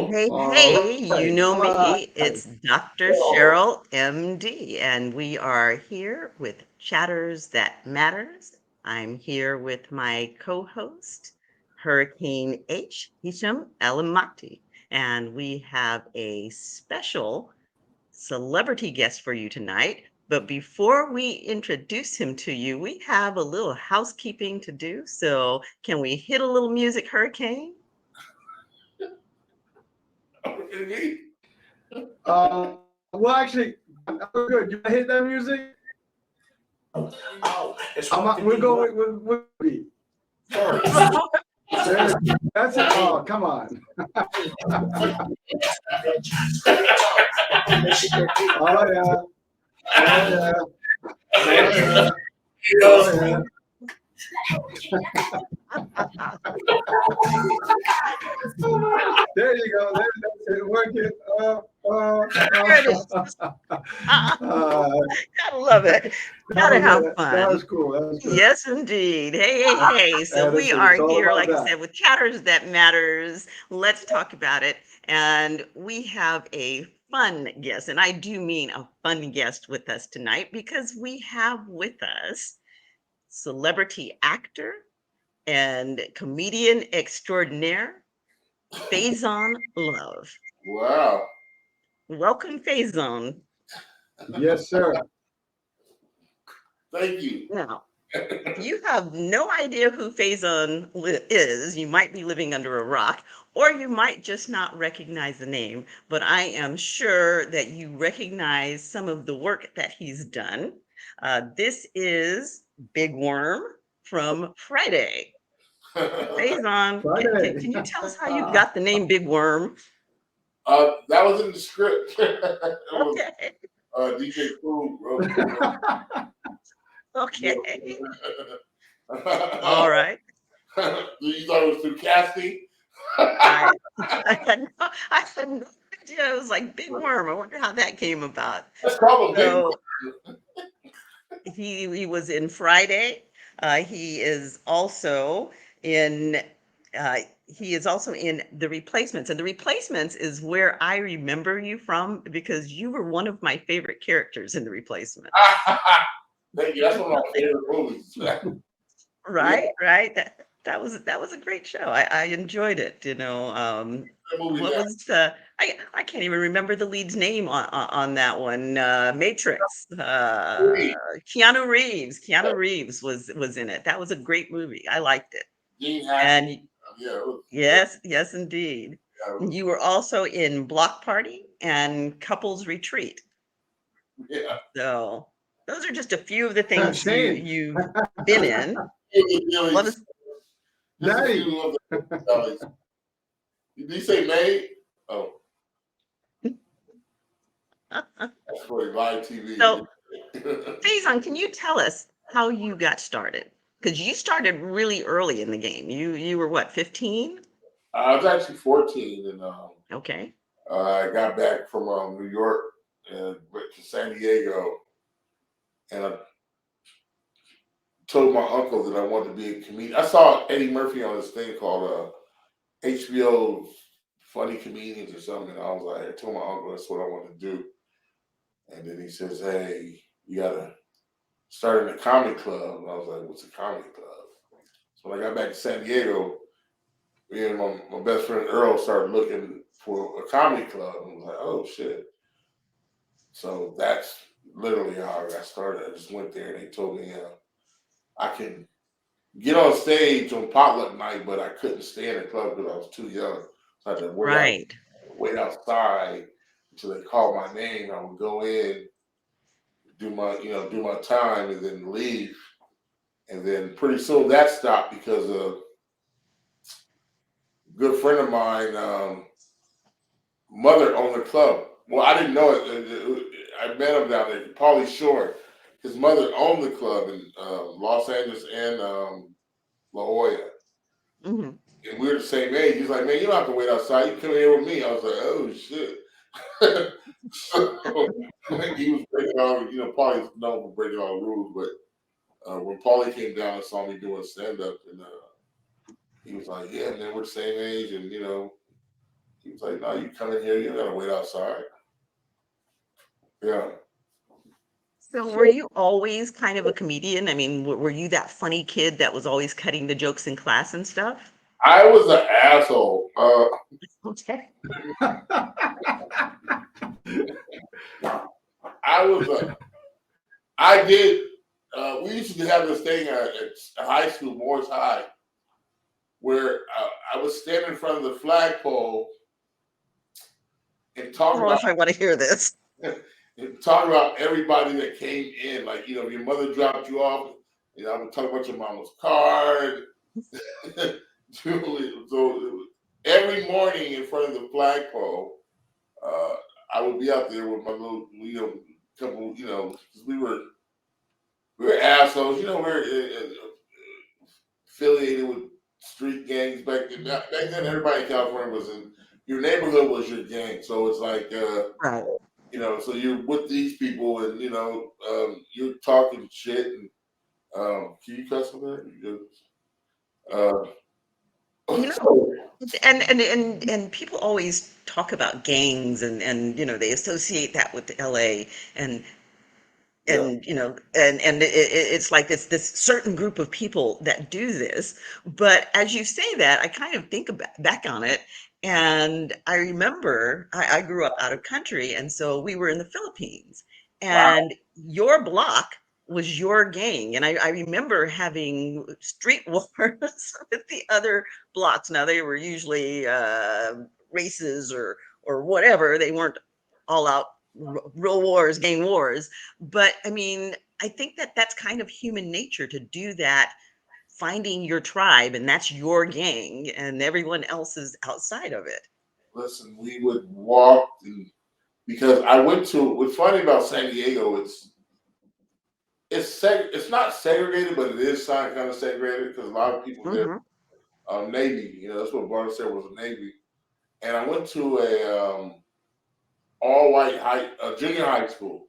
Hey, All hey, you right. know All right. me. It's Dr. Cheryl MD, and we are here with Chatters That Matters. I'm here with my co-host, Hurricane H, Hisham Alamati, and we have a special celebrity guest for you tonight. But before we introduce him to you, we have a little housekeeping to do. So, can we hit a little music, Hurricane? Well, actually, that was good. You want to hit that music? We'll go with beat. That's it. Oh, come on. Oh, yeah. Oh, yeah. Oh, yeah. Oh, yeah. There you go. That's it. Work it. There it is. Uh, Gotta love it. Gotta have that was fun. cool. That was good. Yes, indeed. Hey, hey, hey. So we Listen, are it's all here, about like I that. said, with Chatters That Matters. Let's talk about it. And we have a fun guest, and I do mean a fun guest with us tonight because we have with us celebrity actor and comedian extraordinaire, Faizon Love. Wow. Welcome, Faizon. Yes, sir. Thank you. Now, if you have no idea who Faison is, you might be living under a rock, or you might just not recognize the name. But I am sure that you recognize some of the work that he's done. This is Big Worm from Friday. Faison, Friday. can you tell us how you got the name Big Worm? That was in the script. It was Okay, DJ Food wrote. okay, all right. You thought it was through casting? I I had no idea. It was like Big Worm. I wonder how that came about. Let's call him Big Worm. So he was in Friday. He is also in uh, he is also in The Replacements. And The Replacements is where I remember you from because you were one of my favorite characters in The Replacements. Thank you. That's one of my favorite movies. Yeah, Right, right. That was a great show. I enjoyed it. that movie What now. was I can't even remember the lead's name on that one. Matrix. Keanu Reeves. Keanu Reeves was in it. That was a great movie. I liked it. Gene Hackman. And Yeah, it was, yes, yes, indeed. yeah, You were also in Block Party and Couples Retreat. yeah. So those are just a few of the things Shane, you've been in. Let Just us. a Daddy. few of the bellies. Did you say May? Oh, that's for live TV. So Faison, can you tell us how you got started? Because you started really early in the game. You were what, 15? I was actually 14, and Okay. I got back from New York and went to San Diego, and I told my uncle that I wanted to be a comedian. I saw Eddie Murphy on this thing called HBO Funny Comedians or something, and I was like, I told my uncle that's what I want to do, and then he says, "Hey, you gotta start in a comedy club." And I was like, "What's a comedy club?" So when I got back to San Diego, me and my best friend Earl started looking for a comedy club, and I was like, "Oh shit!" So that's literally how I got started. I just went there, and they told me I can get on stage on potluck night, but I couldn't stay in the club because I was too young. So I had to Right. wait outside until they called my name. I would go in, do my time, and then leave. And then pretty soon that stopped because a good friend of mine, mother owned the club. Well, I didn't know it. I met him down there, Paulie Shore. His mother owned the club in Los Angeles and La Jolla. Hmm. And we were the same age. He's like, "Man, you don't have to wait outside. You can come here with me." I was like, "Oh shit." So he was breaking all, Paulie's known for breaking all the rules, but when Paulie came down and saw me doing stand up, and he was like, "Yeah, man, we're the same age, and He was like, "No, you come in here. You gotta wait outside." Yeah. So were you always kind of a comedian? I mean, were you that funny kid that was always cutting the jokes in class and stuff? I was an asshole. Okay. I was a. I did. We used to have this thing at high school, Morris High, where I would stand in front of the flagpole and talk Oh, about if I want to hear this. everybody that came in. Like, your mother dropped you off. I would talk about your mama's card. So every morning in front of the flagpole, uh, I would be out there with my little, couple, 'cause we were assholes. We were affiliated with street gangs back then. Back then, everybody in California was in your neighborhood was your gang. So it's like, Right. so you're with these people, and you're talking shit. And can you cuss on that? You know, So, and people always talk about gangs and they associate that with LA and yeah. it's like this certain group of people that do this. But as you say that, I kind of think back on it, and I remember I grew up out of country, and so we were in the Philippines, Wow. and your block was your gang, and I remember having street wars with the other blocks. Now they were usually races or whatever. They weren't all out real wars, gang wars, but I mean, I think that that's kind of human nature to do that, finding your tribe, and that's your gang, and everyone else is outside of it. Listen, we would walk because I went to. What's funny about San Diego? It's not segregated, but it is kind of segregated because a lot of people there Hmm. Navy. That's what Barter said was a Navy. And I went to a all white junior high school.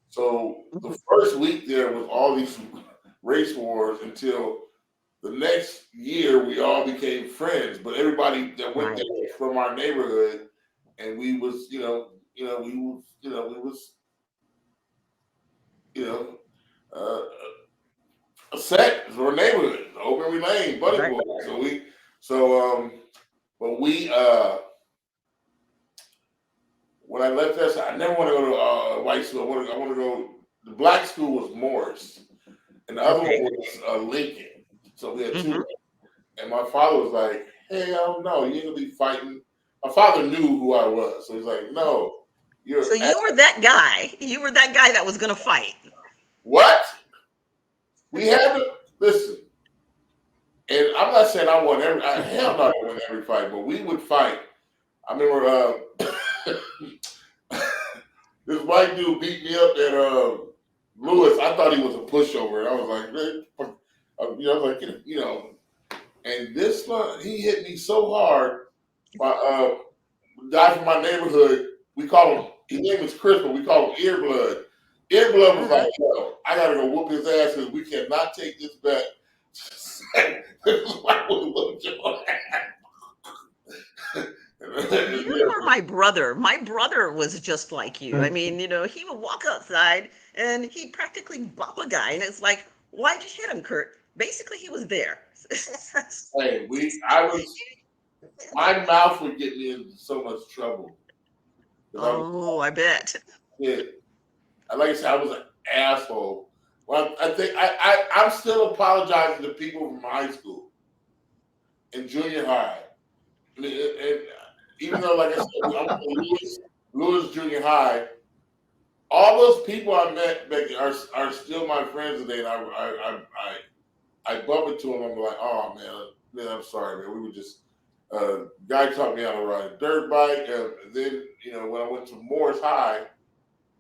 So the first week there was all these race wars until the next year we all became friends. But everybody that went there Right. was from our neighborhood, and we was we was you know uh, a set or neighborhood, Open Lane, Buddy Right. Boy. But we when I left that, I never want to go to white school. I want to go. The black school was Morris, and the other one Okay. was Lincoln. So we had two. Hmm. And my father was like, "Hell no, you ain't gonna be fighting." My father knew who I was, so he's like, "No, you're So you were that guy. You were that guy that was going to fight. what?" We had to listen. And I'm not saying I won hell no, I won every fight, but we would fight. I remember this white dude beat me up at Lewis. I thought he was a pushover, and I was like, "Man, I was like, and this one, he hit me so hard. My guy from my neighborhood, we call him. His name is Chris, but we call him Earblood. Earblood was like, Mm. "Yo, I gotta go whoop his ass because we cannot take this back." This is why we whooped your You ass. were my brother. My brother was just like you. I mean, he would walk outside and he'd practically bop a guy, and it's like, why'd you hit him, Kurt? Basically, he was there. Hey, my mouth would get me into so much trouble because I was Oh, I bet. kid. Like I said, I was an asshole. Well, I think I'm still apologizing to people from high school and junior high. And even though, like I said, I'm from Lewis Junior High, all those people I met back then are still my friends today, and I bump into them. I'm like, oh man, I'm sorry, man. We were just guy taught me how to ride a dirt bike, and then when I went to Morris High,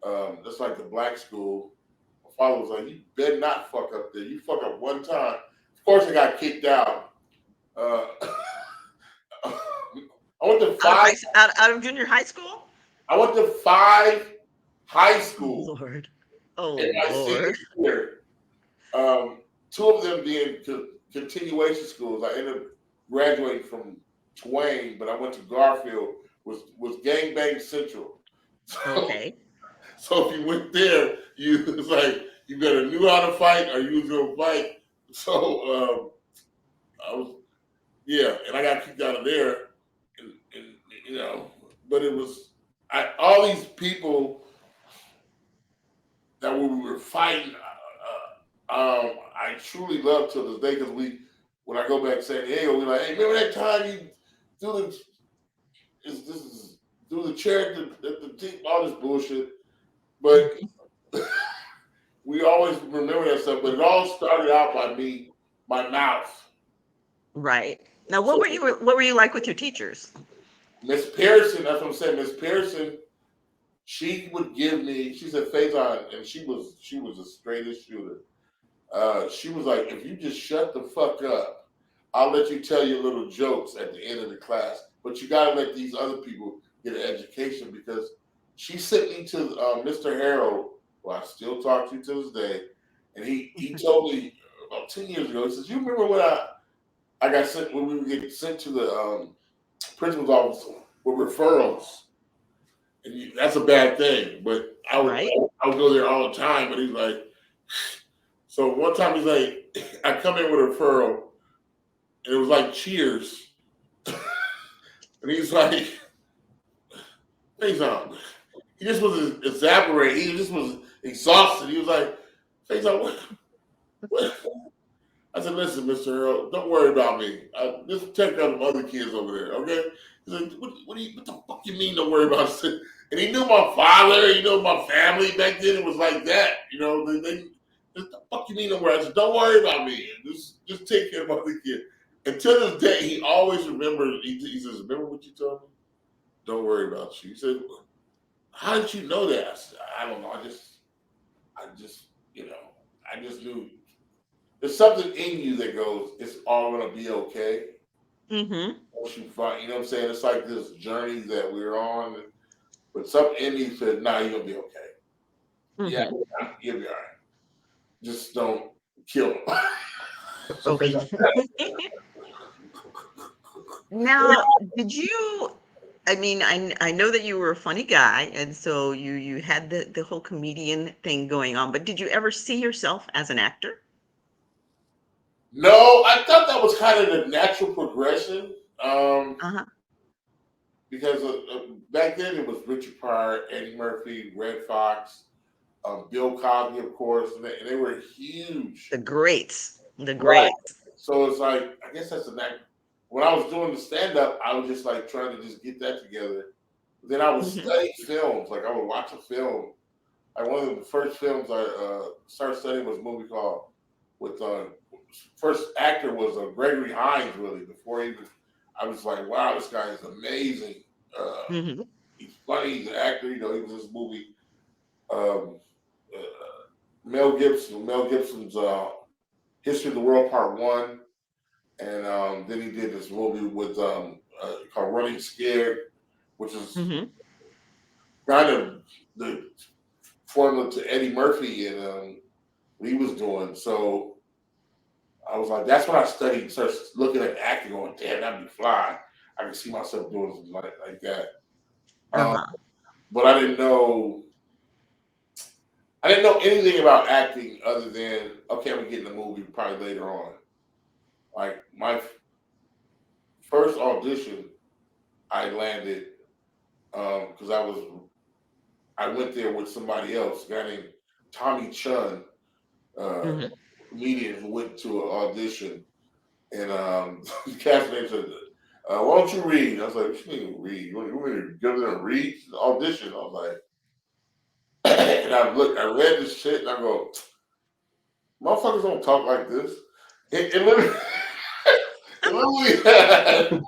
that's like the black school. My father was like, "You better not fuck up there. You fuck up one time." Of course, I got kicked out. Uh, I went to Out of five. out of junior high school? I went to five high Oh schools Lord. Oh in my senior Lord. year. Two of them being continuation schools. I ended up graduating from Twain, but I went to Garfield. Was gangbang central. So, Okay. so if you went there, you it's like you better knew how to fight or you was gonna fight. So I was and I got kicked out of there, and you know, but it was all these people that we were fighting. I truly love to this day because when I go back to San Diego, we're like, hey, remember that time you do this is do the chair, the team, all this bullshit. But we always remember that stuff. But it all started out by me, my mouth. Right. Now, So what were you like with your teachers? Miss Pearson, that's what I'm saying. Miss Pearson, she would give me. She said Faizon, and she was the straightest shooter. She was like, if you just shut the fuck up, I'll let you tell your little jokes at the end of the class. But you gotta let these other people get an education because she sent me to Mr. Harold, who I still talk to this day, and he told me about 10 years ago. He says, "You remember when I got sent when we would get sent to the principal's office with referrals, and that's a bad thing. But Right. I would go there all the time. But he's like, so one time he's like, I come in with a referral, and it was like Cheers, and he's like, Faizon, he just was evaporated. He just was exhausted. He was like, Faizon, what? I said, listen, Mr. Earl, don't worry about me. Just check out the other kids over there, okay? He said, what the fuck you mean don't worry about it? And he knew my father, he knew my family back then. It was like that, you know. They what the fuck you mean don't worry? I said, don't worry about me. Just take care of my other kid. And to this day, he always remembered. He says, remember what you told me? Don't worry about you. He said, how did you know that? I said, I don't know. You know, I just knew there's something in you that goes, it's all gonna be okay. Mm-hmm. Once you find, you know what I'm saying? It's like this journey that we're on, but something in me said, nah, you're gonna be okay. Yeah, Mm-hmm. you'll be all right. Just don't kill him. So Okay. Faizon, Now, did you? I mean, I know that you were a funny guy, and so you had the whole comedian thing going on. But did you ever see yourself as an actor? No, I thought that was kind of the natural progression. Uh-huh. Because back then it was Richard Pryor, Eddie Murphy, Red Fox, Bill Cosby, of course, and they were huge. The greats, the Right. greats. So it's like, I guess that's the next. When I was doing the stand up, I was just like trying to just get that together. But then I would Mm-hmm. study films. Like I would watch a film. Like one of the first films I started studying was a movie called with first actor was Gregory Hines. Really, before he was, I was like, wow, this guy is amazing. Uh, Mm-hmm. he's funny. He's an actor. You know, he was in this movie. Um, Mel Gibson's History of the World Part One. And then he did this movie with called Running Scared, which is Mm-hmm. kind of the formula to Eddie Murphy and what he was doing. So I was like, that's when I started looking at acting, going, damn, that'd be fly. I can see myself doing something like that. Um, Uh-huh. but I didn't know anything about acting other than okay, I'm gonna get in the movie probably later on. Like my first audition, I landed because I went there with somebody else, a guy named Tommy Chun, uh, Mm-hmm. comedian who went to an audition, and the cast name said, "Why don't you read?" I was like, "What you mean read? You want me to go there and read the audition?" I was like, and I read this shit, and I go, "Motherfuckers don't talk like this." It literally, it literally had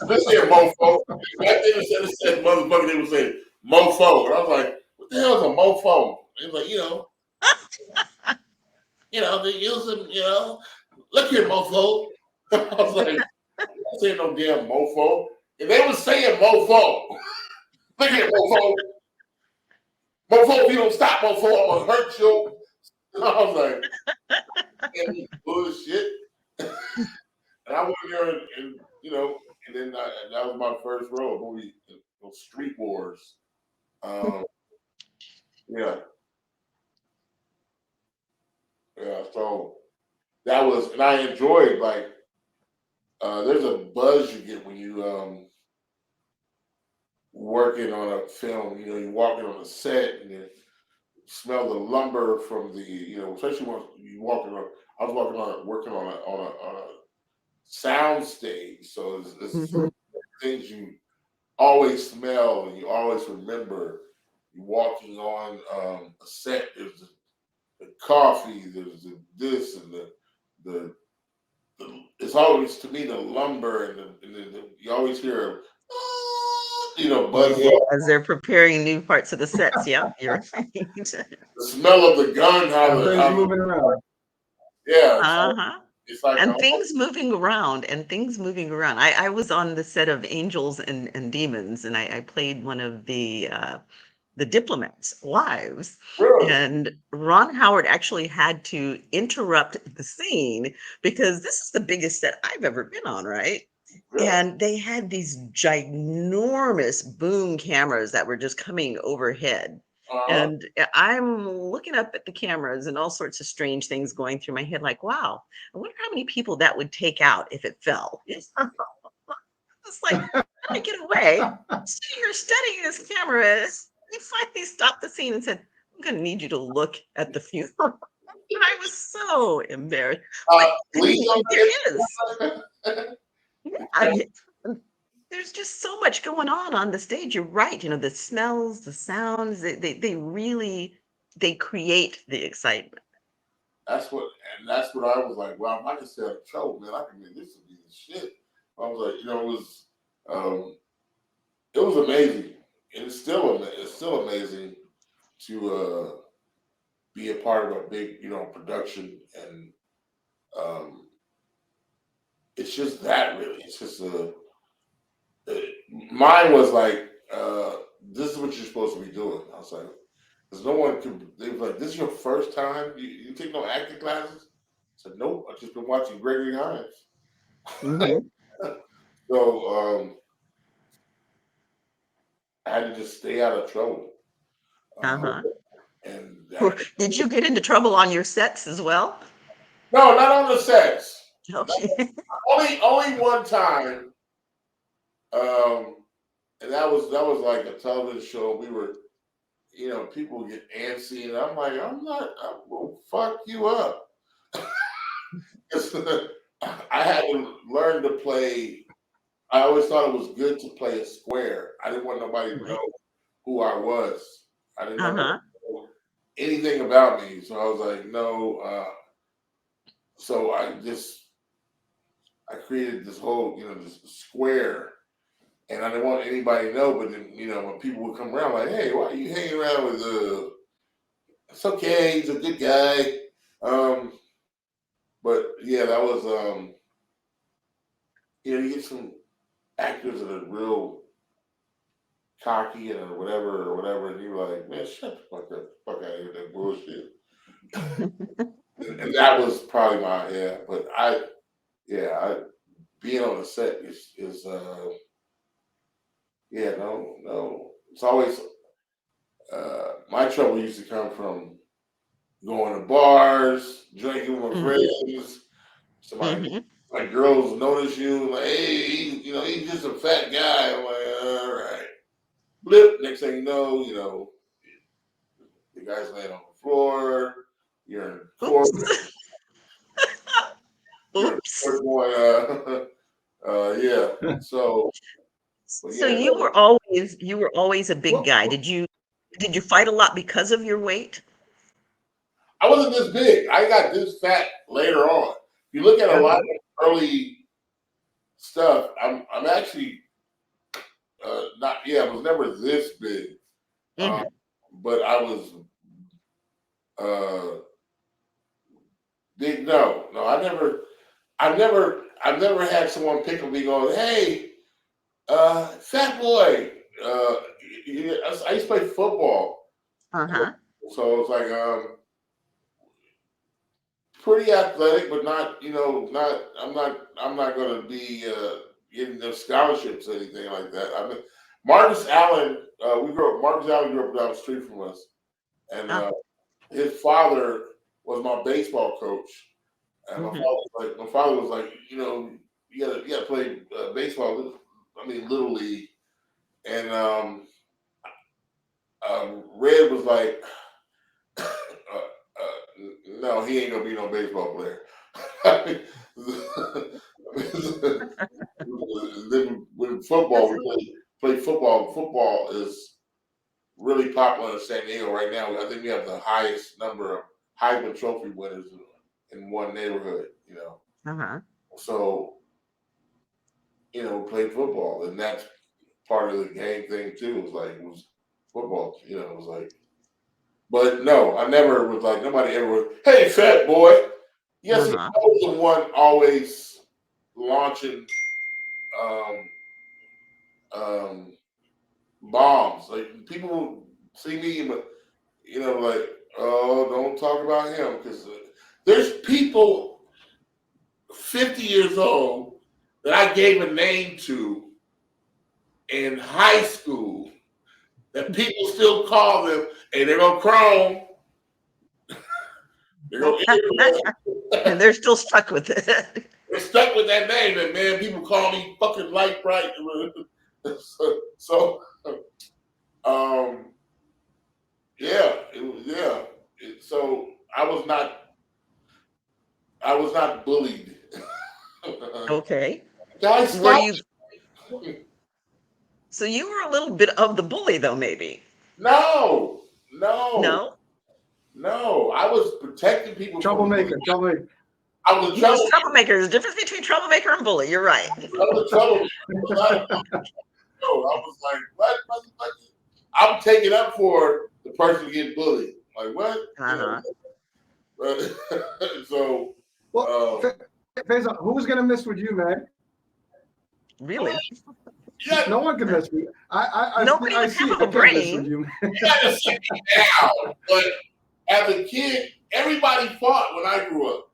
this here mofo. Back then it said motherfucker, they would say mofo, and I was like, "What the hell is a mofo?" He was like, they use them, look here, mofo. I was like, I'm saying no damn mofo. And they was saying mofo. Look here, mofo. Mofo, if you don't stop, mofo, I'm gonna hurt you. And I was like, damn, you bullshit. And I went there and and then that was my first role, movie, Street Wars. Um, yeah, yeah. So that was, and I enjoyed like there's a buzz you get when you working on a film. You know, you're walking on a set and you smell the lumber from the, especially when you walking on. I was walking on working on a sound stage, so it's Mhm. things you always smell and you always remember. You walking on a set. There's the coffee. There's this and the. It's always to me the lumber and you always hear buzz Yeah, off. as they're preparing new parts of the sets. Yep, you're right. The smell of the gun, And things moving around. yeah, Uh-huh. it's like And things moving around and things moving around. I was on the set of Angels and Demons, and I played one of the diplomats' wives. really, And Ron Howard actually had to interrupt the scene because this is the biggest set I've ever been on, right? really. And they had these ginormous boom cameras that were just coming overhead. Uh-huh. And I'm looking up at the cameras and all sorts of strange things going through my head, like, wow, I wonder how many people that would take out if it fell. It's like, trying to get away. Sitting here studying this camera. He finally stopped the scene and said, I'm going to need you to look at the funeral. And I was so embarrassed. Like, I Please mean, don't there is. forget. Yeah, there's just so much going on the stage. You're right. The smells, the sounds, they really, they create the excitement. That's what I was like. Well, if I could sell a show, man, I could make this would be the shit. I was like, um, it was amazing, and it's still amazing to be a part of a big, production, and um, it's just that really. It's just uh, mine was like, this is what you're supposed to be doing. I was like, because no one could. They were like, this is your first time. You take no acting classes. I said, nope. I've just been watching Gregory Hines. Hmm. So I had to just stay out of trouble. Um, Uh-huh. and that, Did you get into trouble on your sets as well? no, not on the sets. Okay. Only one time, um, and that was like a television show. We were, people get antsy, and I'm like, I will fuck you up. I had to learn to play. I always thought it was good to play a square. I didn't want nobody to Right. know who I was. I didn't want nobody Uh-huh. to know anything about me. So I was like, no. So I created this whole, this square, and I didn't want anybody to know. But then, when people would come around, like, hey, why are you hanging around with? It's okay. He's a good guy. Um, but yeah, that was you get some actors that are real cocky and or whatever, and you're like, man, shut the fuck out of here with that bullshit. And that was probably my, yeah. But I being on the set is yeah, no. It's always my trouble used to come from going to bars, drinking with my Hmm. friends. Somebody, Hmm. like girls notice you, like, hey, he's just a fat guy. I'm like, all right. Blip. Next thing you know, the guy's laying on the floor. You're in court. Oops. You're in Oops. court going, yeah. So, but So yeah, you were always a big What, guy. what, Did you fight a lot because of your weight? I wasn't this big. I got this fat later on. If you look at a lot Uh-huh. of early stuff, I'm actually not. Yeah, I was never this big, um, Hmm. but I was uh, big. No, I've never had someone pick on me going, "Hey, fat boy." Uh, I used to play football, Uh-huh. so it's like pretty athletic, but not. Not. I'm not. I'm not going to be. getting no scholarships or anything like that. I mean, Marcus Allen, Marcus Allen grew up down the street from us, and Ah, his father was my baseball coach. And mhm. my father was like, you gotta play baseball. I mean, little league. And Red was like, no, he ain't gonna be no baseball player. Then with football, we play football. Football is really popular in San Diego right now. I think we have the highest number of Heisman Trophy winners in one neighborhood. Uh-huh. So we played football, and that's part of the game thing too. It was football. It was like, but no, I never was like nobody ever was. Hey, fat boy. Yes, I Uh-huh. was the one always launching um, um, bombs. Like people see me, but like, oh, don't talk about him because there's people 50 years old that I gave a name to in high school that people still call them, and they're gonna chrome, they're gonna And they're still stuck with it. they're stuck with that name, and man, people call me fucking light bright. so, um, yeah, yeah. So I was not bullied. Okay. Guys, Were stop. you so you were a little bit of the bully though, maybe? No, no, No? no. I was protecting people from bullying. Troublemaker, troublemaker. I was a He was trouble. troublemaker. There's a difference between troublemaker and bully. You're right. I was a troublemaker. I was like, what, motherfucker? I'm taking up for the person getting bullied. Like, what? Uh-huh. So, Well, um, Faizon, who's gonna mess with you, man? Really? you No one can mess with you. Nobody I would see. have I a can't mess with brain. you, man. gotta sit down. But as a kid, everybody fought when I grew up.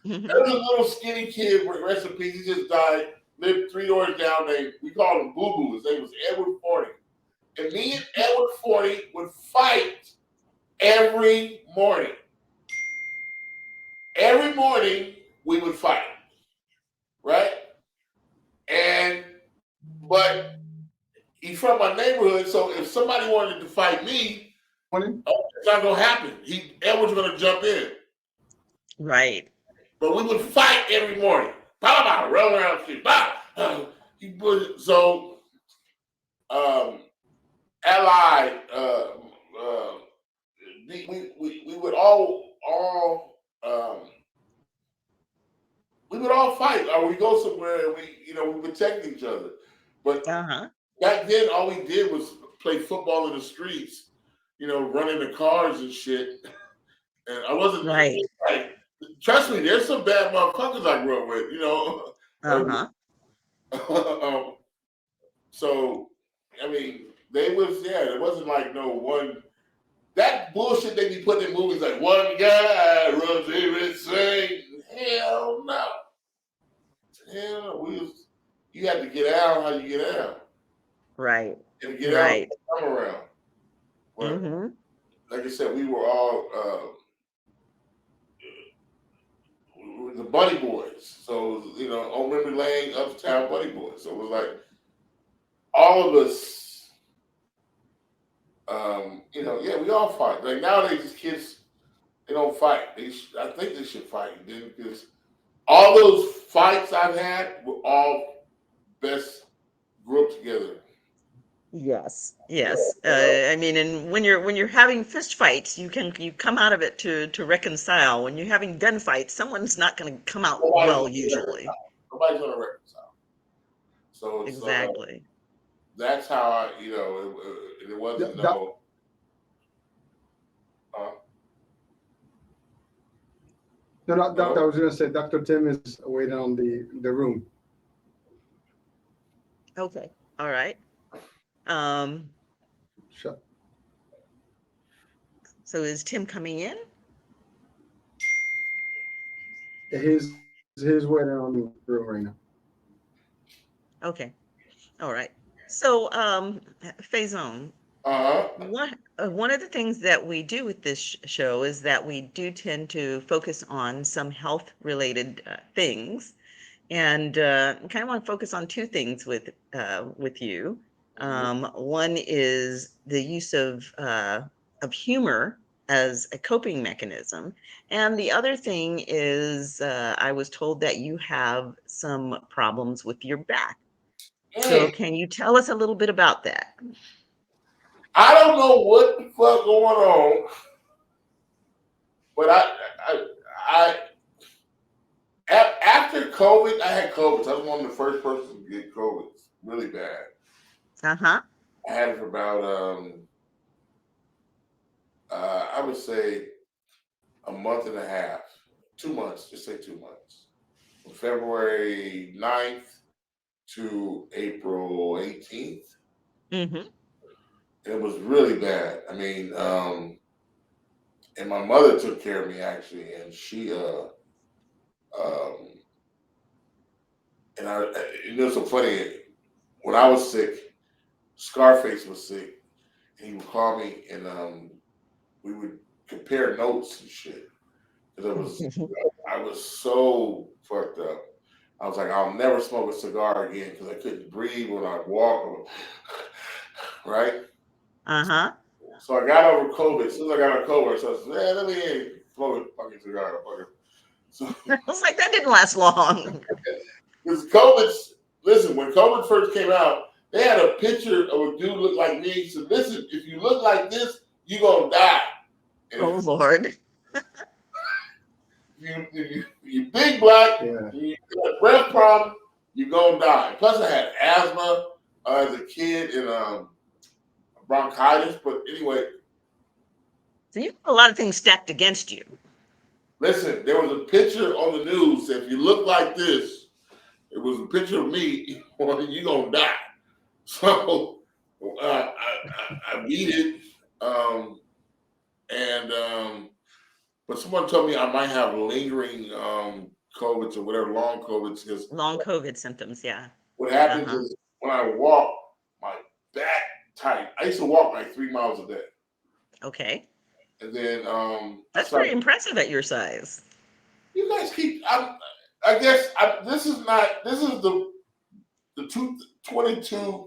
There Mhm. was a little skinny kid, rest in peace, he just died, lived 3 doors down. We called him Boo Boo. His name was Edward Forney. And me and Edward Forney would fight every morning. Every morning we would fight, right? And but he's from my neighborhood, so if somebody wanted to fight me, Morning. it's not gonna happen. Edward's gonna jump in. Right. But we would fight every morning. Pow pow, roll around the street. Pow. So allied we would all fight or we go somewhere and we protect each other. But Uh-huh. back then all we did was play football in the streets, running the cars and shit. And I wasn't Right. like, trust me, there's some bad motherfuckers I grew up with. Uh-huh. um, so I mean, there wasn't like no one that bullshit they be putting in movies like one guy runs everything. Hell no. Hell no. You had to get out how you get out. Right. And get out Right. come around. But Mm-hmm. like I said, we were the Buddy Boys. So, on memory lane, uptown Buddy Boys. So it was like all of us, yeah, we all fight. Like nowadays, these kids, they don't fight. I think they should fight because all those fights I've had were all best grouped together. Yes. Yes. I mean, and when you're having fist fights, you come out of it to reconcile. When you're having gunfights, someone's not going to come out Nobody's well gonna usually. reconcile. Nobody's gonna reconcile. So it's Exactly. that's how it wasn't Doc- no. Uh, No, no, doctor. I Hello. was gonna say, Dr. Tim is waiting on the room. Okay. All right. Um, Shut. so is Tim coming in? He's waiting on the room right now. Okay. All right. So, Faison, Uh-huh. one of the things that we do with this show is that we do tend to focus on some health related things, and kind of want to focus on two things with you. Mhm. One is the use of humor as a coping mechanism, and the other thing is I was told that you have some problems with your back. So, Mm. can you tell us a little bit about that? I don't know what the fuck going on, but I, I after COVID, I had COVID. I was one of the first persons to get COVID, really bad. Uh huh. I had it for about I would say a month and a half, 2 months, just say 2 months. From February 9th to April 18th. Mm-hmm. It was really bad. I mean, and my mother took care of me actually, and she um and so funny, when I was sick, Scarface was sick, and he would call me and we would compare notes and shit. Because I was so fucked up. I was like, I'll never smoke a cigar again because I couldn't breathe when I walk, right? Uh huh. So I got over COVID. As soon as I got over COVID, so I said, let me smoke a fucking cigar, fucker. So I was like, that didn't last long. because COVID, listen, when COVID first came out, they had a picture of a dude look like me. He said, listen, if you look like this, you gonna die. And Oh Lord. you big black, Yeah. you got a breath problem, you gonna die. Plus, I had asthma as a kid and bronchitis. But anyway, So you have a lot of things stacked against you. listen, there was a picture on the news. That if you look like this, it was a picture of me. Well, you gonna die. So I beat it, and but someone told me I might have lingering COVIDs or whatever, long COVIDs, because Long COVID symptoms, yeah. what Uh happens huh. is when I walk, my back tight. I used to walk like 3 miles a day, Okay. and then I That's pretty started. impressive at your size. You guys keep. I guess this is not. This is the 222.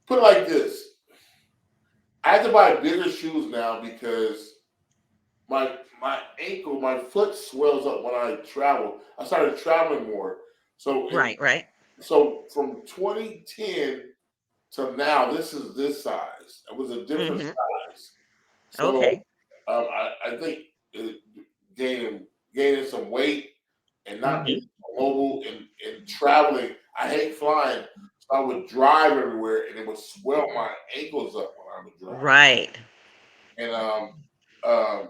Put it like this: I have to buy bigger shoes now because my ankle, my foot swells up when I travel. I started traveling more, so Right, right. from 2010 to now, this is this size. It was a different Mm-hmm. size. So Okay. I think gaining some weight and not being Mm-hmm. mobile and traveling. I hate flying, so I would drive everywhere, and it would swell my ankles up when I would drive. Right. And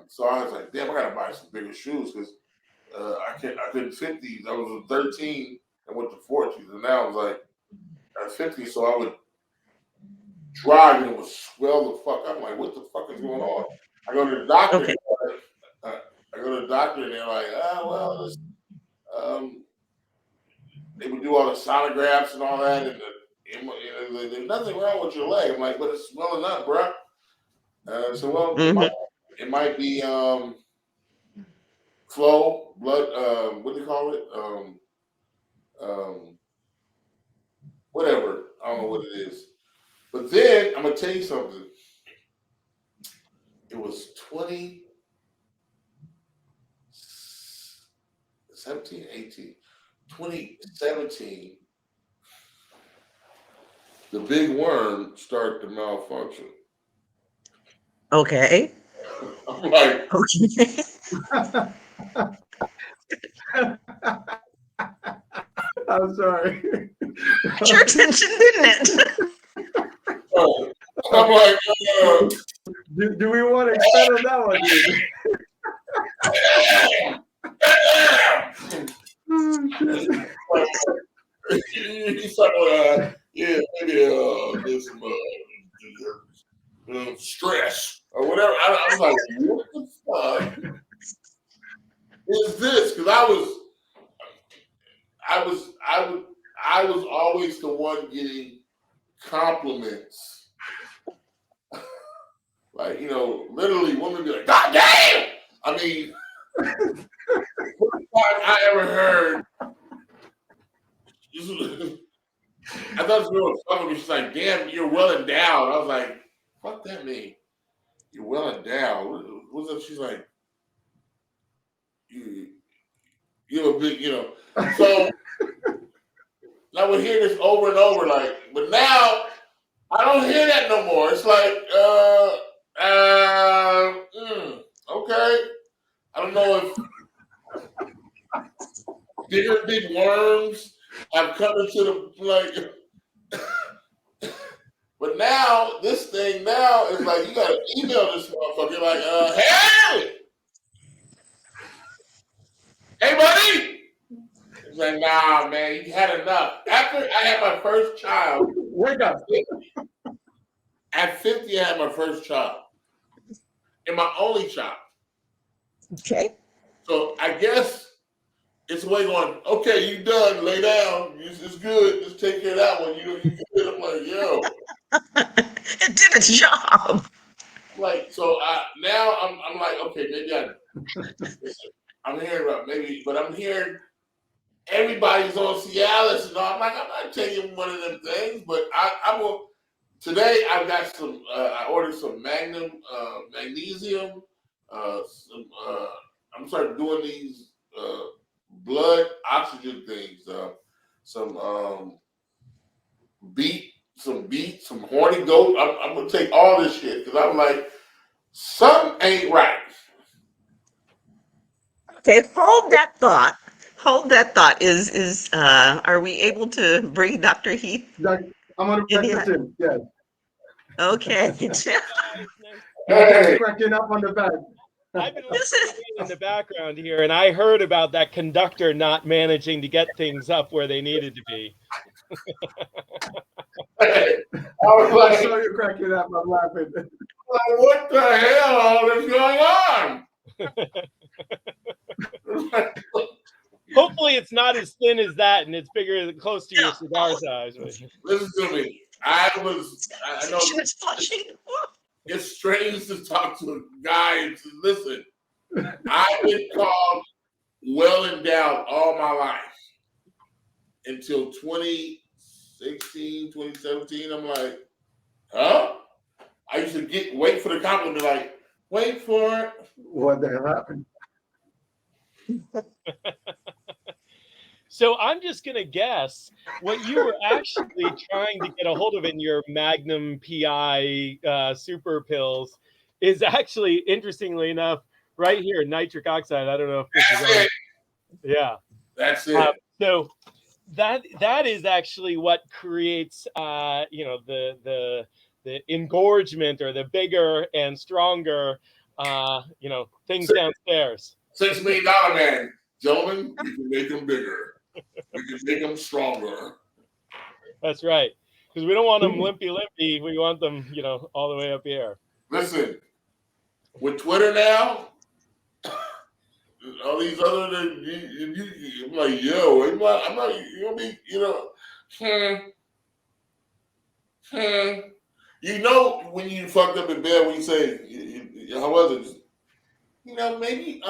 so I was like, damn, I gotta buy some bigger shoes because I couldn't fit these. I was a 13 and went to 14, and now I was like at 50, so I would drive and it would swell the fuck up. I'm like, what the fuck is going on? I go to the doctor. Okay. Uh, I go to the doctor and they're like, um, they would do all the sonographs and all that, and there's nothing wrong with your leg. I'm like, but it's swelling up, bro. So well, Mm-hmm. it might be flow, blood. What do you call it? Um, whatever. I don't know what it is. But then I'm gonna tell you something. It was 2017, 18, 2017. The big worm started to malfunction. Okay. I'm like, Okay. I'm sorry. Got your attention, didn't it? oh. I'm like, Do we want to expand on that one, dude? Oh, shit. he's like, yeah, maybe there's some stress or whatever. I was like, what the fuck is this? Because I I was always the one getting compliments. Like, literally women be like, God damn! I mean, first time I ever heard, I thought this girl was fucking me. She's like, damn, you're well endowed. I was like, fuck that mean? You're well endowed. What's up? She's like, you're a big, So I would hear this over and over, but now I don't hear that no more. It's like, okay. I don't know if big worms have come into the but now this thing now is like you gotta email this motherfucker like, hey buddy. It's like, nah, man, you had enough. After I had my first child, wake up. At 50, I had my first child. And my only child. Okay. So I guess it's a way going, okay, you done, lay down. It's good. Just take care of that one. You good. I'm like, yo. It did its job. So now I'm like, okay, maybe I'm hearing about but I'm hearing everybody's on Cialis and all. I'm like, I'm not taking one of them things, but I will. Today I've got some. I ordered some magnesium. I'm starting doing these blood oxygen things. Some beet, some horny goat. I'm gonna take all this shit because I'm like, something ain't right. Okay, hold that thought. Hold that thought. Are we able to bring Dr. Heath? I'm gonna In write here? this in. Yes. Okay. Hey. Cracking up on the back. I've been listening in the background here, and I heard about that conductor not managing to get things up where they needed to be. I was I like, saw you cracking up. I'm laughing. like, what the hell is going on? Hopefully, it's not as thin as that, and it's bigger, close to your cigar size. Listen to me. I know She was flushing. it's strange to talk to a guy and to listen. I've been called well endowed all my life until 2016, 2017. I'm like, huh? I used to wait for the compliment, like, wait for it. What the hell happened? So I'm just going to guess what you were actually trying to get a hold of in your Magnum PI super pills is actually, interestingly enough, right here, nitric oxide. I don't know if this is on. Yeah. That's it. So that is actually what creates, the engorgement or the bigger and stronger, things downstairs. $6 million man. Gentlemen, we can make them bigger. We can make them stronger. That's right. Because we don't want them limpy. We want them, all the way up here. Listen, with Twitter now, all these other, I'm like, yo, I'm not, you know me, when you fucked up in bed, when you say, how was it? Maybe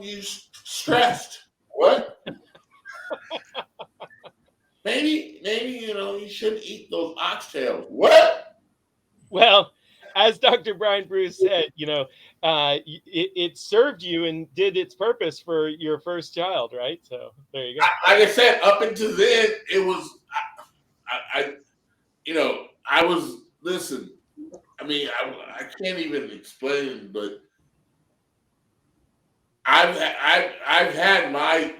you stressed. What? maybe you shouldn't eat those oxtails. What? Well, as Dr. BryantBruce said, it served you and did its purpose for your first child, right? So there you go. Like I said, up until then, it was, I was, listen, I mean, I can't even explain, but I've had my,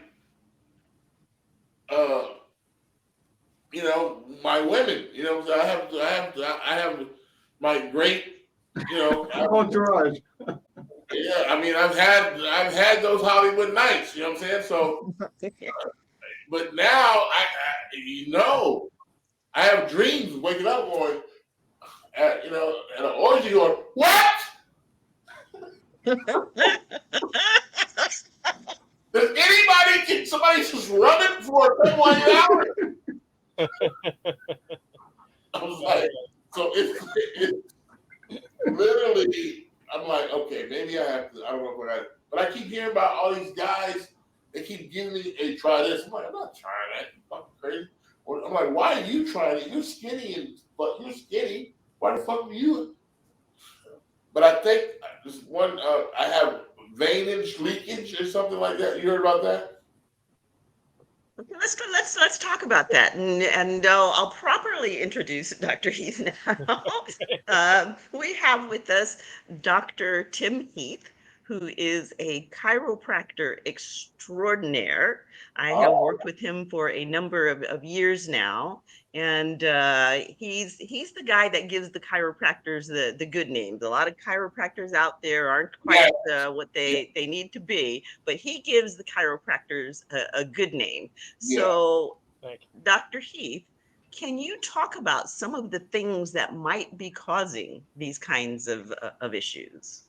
my women, I have my great, entourage. Yeah, I mean, I've had those Hollywood nights, you know what I'm saying? So, but now I have dreams of waking up going, at an orgy going, what? Does somebody just run it for 21 hours? I was like, so it's literally, I'm like, okay, maybe I have to, I don't know what but I keep hearing about all these guys, they keep giving me, hey, try this. I'm like, I'm not trying that, you fucking crazy. I'm like, why are you trying it? You're skinny, but you're skinny. Why the fuck are you? But I think this one, I have veinage leakage or something like that. You heard about that? Okay, let's talk about that, and I'll properly introduce Dr. Heath now. We have with us Dr. Tim Heath, who is a chiropractor extraordinaire. I have Oh, worked with him for a number of years now, and he's the guy that gives the chiropractors the good names. A lot of chiropractors out there aren't yeah, quite what they need to be, but he gives the chiropractors a good name. yeah. So, Thank Dr. Heath, can you talk about some of the things that might be causing these kinds of issues?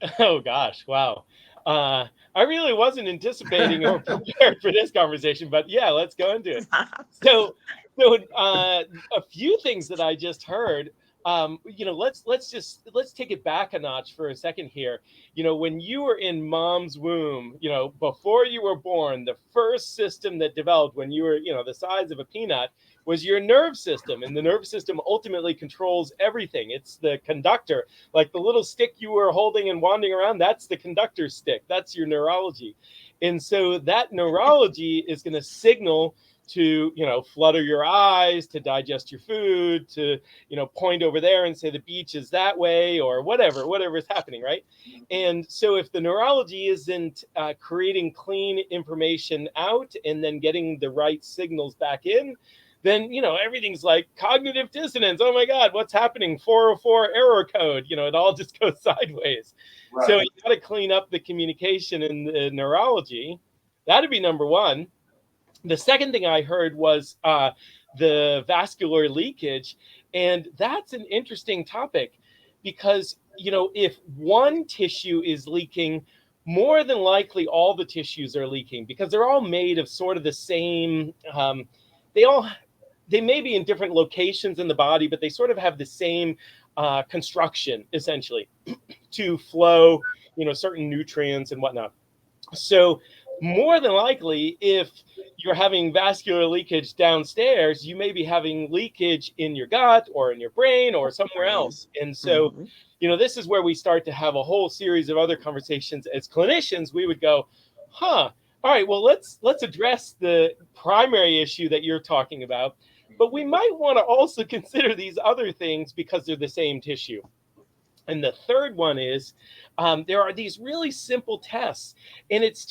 you. Oh gosh, wow. I really wasn't anticipating or prepared for this conversation, but yeah, let's go into it. So, so a few things that I just heard. Let's take it back a notch for a second here. When you were in mom's womb, before you were born, the first system that developed when you were, the size of a peanut was your nerve system, and the nerve system ultimately controls everything. It's the conductor, like the little stick you were holding and wandering around. That's the conductor stick. That's your neurology, and so that neurology is going to signal to flutter your eyes, to digest your food, to point over there and say the beach is that way, or whatever is happening, right? And so if the neurology isn't creating clean information out and then getting the right signals back in, then everything's like cognitive dissonance. Oh my god, what's happening? 404 error code. It all just goes sideways. So Right. you got to clean up the communication in the neurology. That'd be number one. The second thing I heard was the vascular leakage. And that's an interesting topic because, if one tissue is leaking, more than likely all the tissues are leaking because they're all made of sort of the same, they all, they may be in different locations in the body, but they sort of have the same construction essentially to flow, certain nutrients and whatnot. So more than likely, if you're having vascular leakage downstairs, you may be having leakage in your gut or in your brain or somewhere Right. else. And so, Mhm. this is where we start to have a whole series of other conversations. As clinicians, we would go, huh, all right, well, let's address the primary issue that you're talking about. But we might want to also consider these other things because they're the same tissue. And the third one is there are these really simple tests, and it's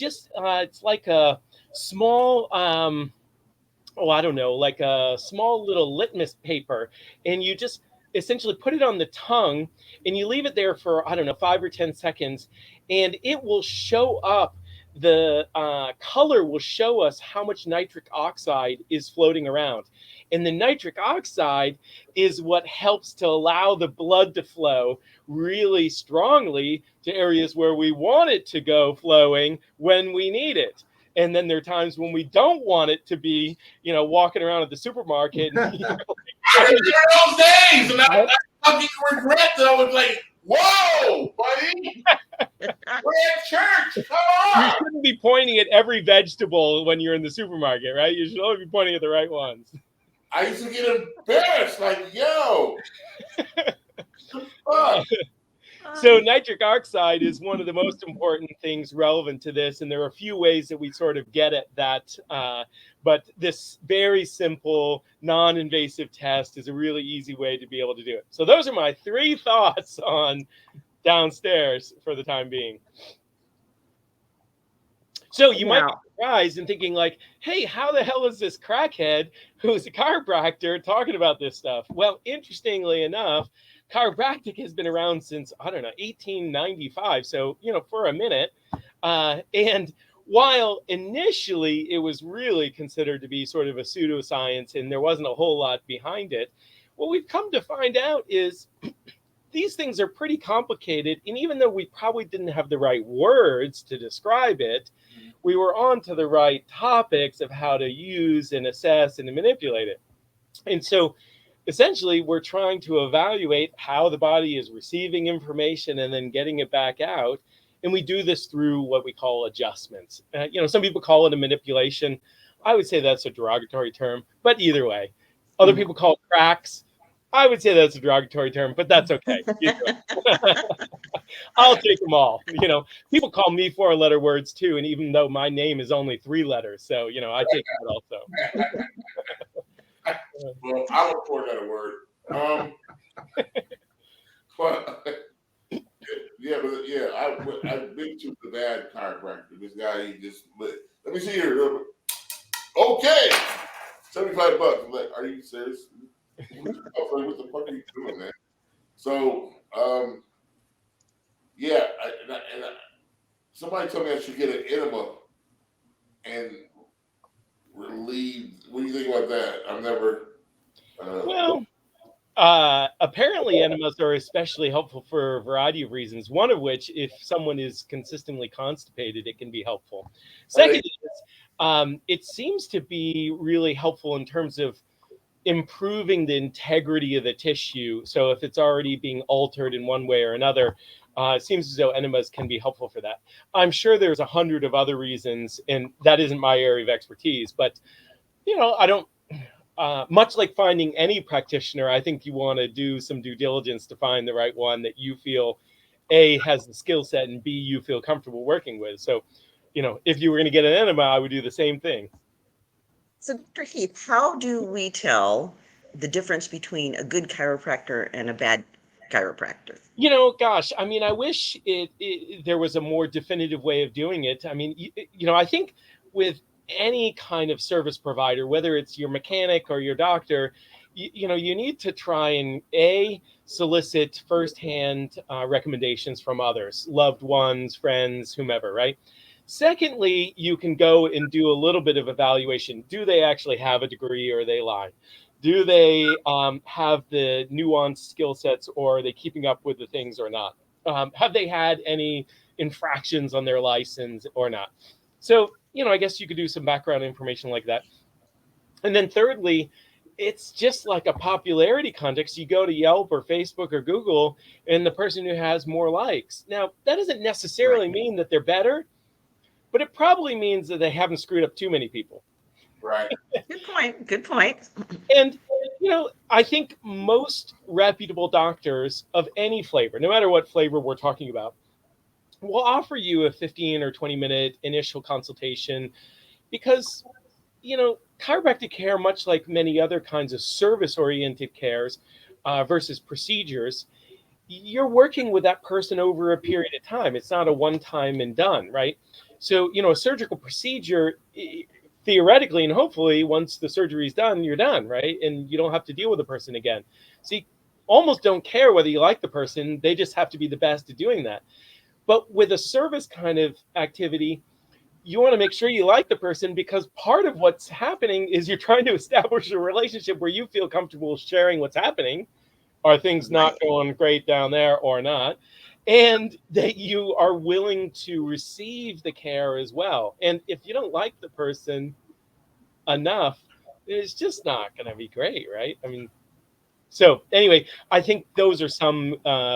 like a small I don't know, like a small little litmus paper, and you just essentially put it on the tongue, and you leave it there for I don't know 5 or 10 seconds, and it will show up. The color will show us how much nitric oxide is floating around. And the nitric oxide is what helps to allow the blood to flow really strongly to areas where we want it to go flowing when we need it. And then there are times when we don't want it to be, walking around at the supermarket. And, I hey, remember those days, and I fucking regret that. I was like, whoa, buddy, we're at church. Come you on. shouldn't be pointing at every vegetable when you're in the supermarket, right? You should only be pointing at the right ones. I used to get embarrassed, like, yo, Uh, fuck. So nitric oxide is one of the most important things relevant to this, and there are a few ways that we sort of get at that. But this very simple, non-invasive test is a really easy way to be able to do it. So those are my 3 thoughts on downstairs for the time being. So you might be Now, surprised and thinking like, hey, how the hell is this crackhead who's a chiropractor talking about this stuff? Well, interestingly enough, chiropractic has been around since, I don't know, 1895. So, for a minute. And while initially it was really considered to be sort of a pseudoscience and there wasn't a whole lot behind it, what we've come to find out is these things are pretty complicated. And even though we probably didn't have the right words to describe it, we were on to the right topics of how to use and assess and manipulate it. And so essentially, we're trying to evaluate how the body is receiving information and then getting it back out. And we do this through what we call adjustments. Some people call it a manipulation. I would say that's a derogatory term, but either way, other people call it cracks. I would say that's a derogatory term, but that's okay. I'll take them all. People call me 4-letter words too, and even though my name is only 3 letters, so I take that also. Well, I look forward to that word. But I've been to the bad chiropractor. This guy, he just let me see here. Okay, $75. I'm like, are you serious? What the fuck are you doing, man? So, somebody told me I should get an enema and relieve. What do you think about that? I've never. Apparently enemas are especially helpful for a variety of reasons, one of which, if someone is consistently constipated, it can be helpful. Second is, it seems to be really helpful in terms of improving the integrity of the tissue. So if it's already being altered in one way or another, it seems as though enemas can be helpful for that. I'm sure there's 100 of other reasons, and that isn't my area of expertise, but I don't. Much like finding any practitioner, I think you want to do some due diligence to find the right one that you feel A, has the skill set, and B, you feel comfortable working with. So, if you were going to get an enema, I would do the same thing. So, Dr. Heath, how do we tell the difference between a good chiropractor and a bad chiropractor? Gosh, I wish there was a more definitive way of doing it. I think with any kind of service provider, whether it's your mechanic or your doctor, you need to try and solicit firsthand recommendations from others, loved ones, friends, whomever, right? Secondly, you can go and do a little bit of evaluation. Do they actually have a degree, or are they lying? Do they have the nuanced skill sets, or are they keeping up with the things or not? Have they had any infractions on their license or not? So, I guess you could do some background information like that. And then thirdly, it's just like a popularity contest. You go to Yelp or Facebook or Google, and the person who has more likes. Now, that doesn't necessarily mean that they're better, but it probably means that they haven't screwed up too many people. Right. Good point. Good point. And, I think most reputable doctors of any flavor, no matter what flavor we're talking about, will offer you a 15 or 20-minute initial consultation because, chiropractic care, much like many other kinds of service-oriented cares versus procedures, you're working with that person over a period of time. It's not a one-time and done, right? So, a surgical procedure, theoretically and hopefully, once the surgery is done, you're done, right? And you don't have to deal with the person again. So you almost don't care whether you like the person. They just have to be the best at doing that. But with a service kind of activity, you want to make sure you like the person, because part of what's happening is you're trying to establish a relationship where you feel comfortable sharing what's happening. Are things not going great down there or not? And that you are willing to receive the care as well. And if you don't like the person enough, it's just not going to be great, right? So anyway, I think those are some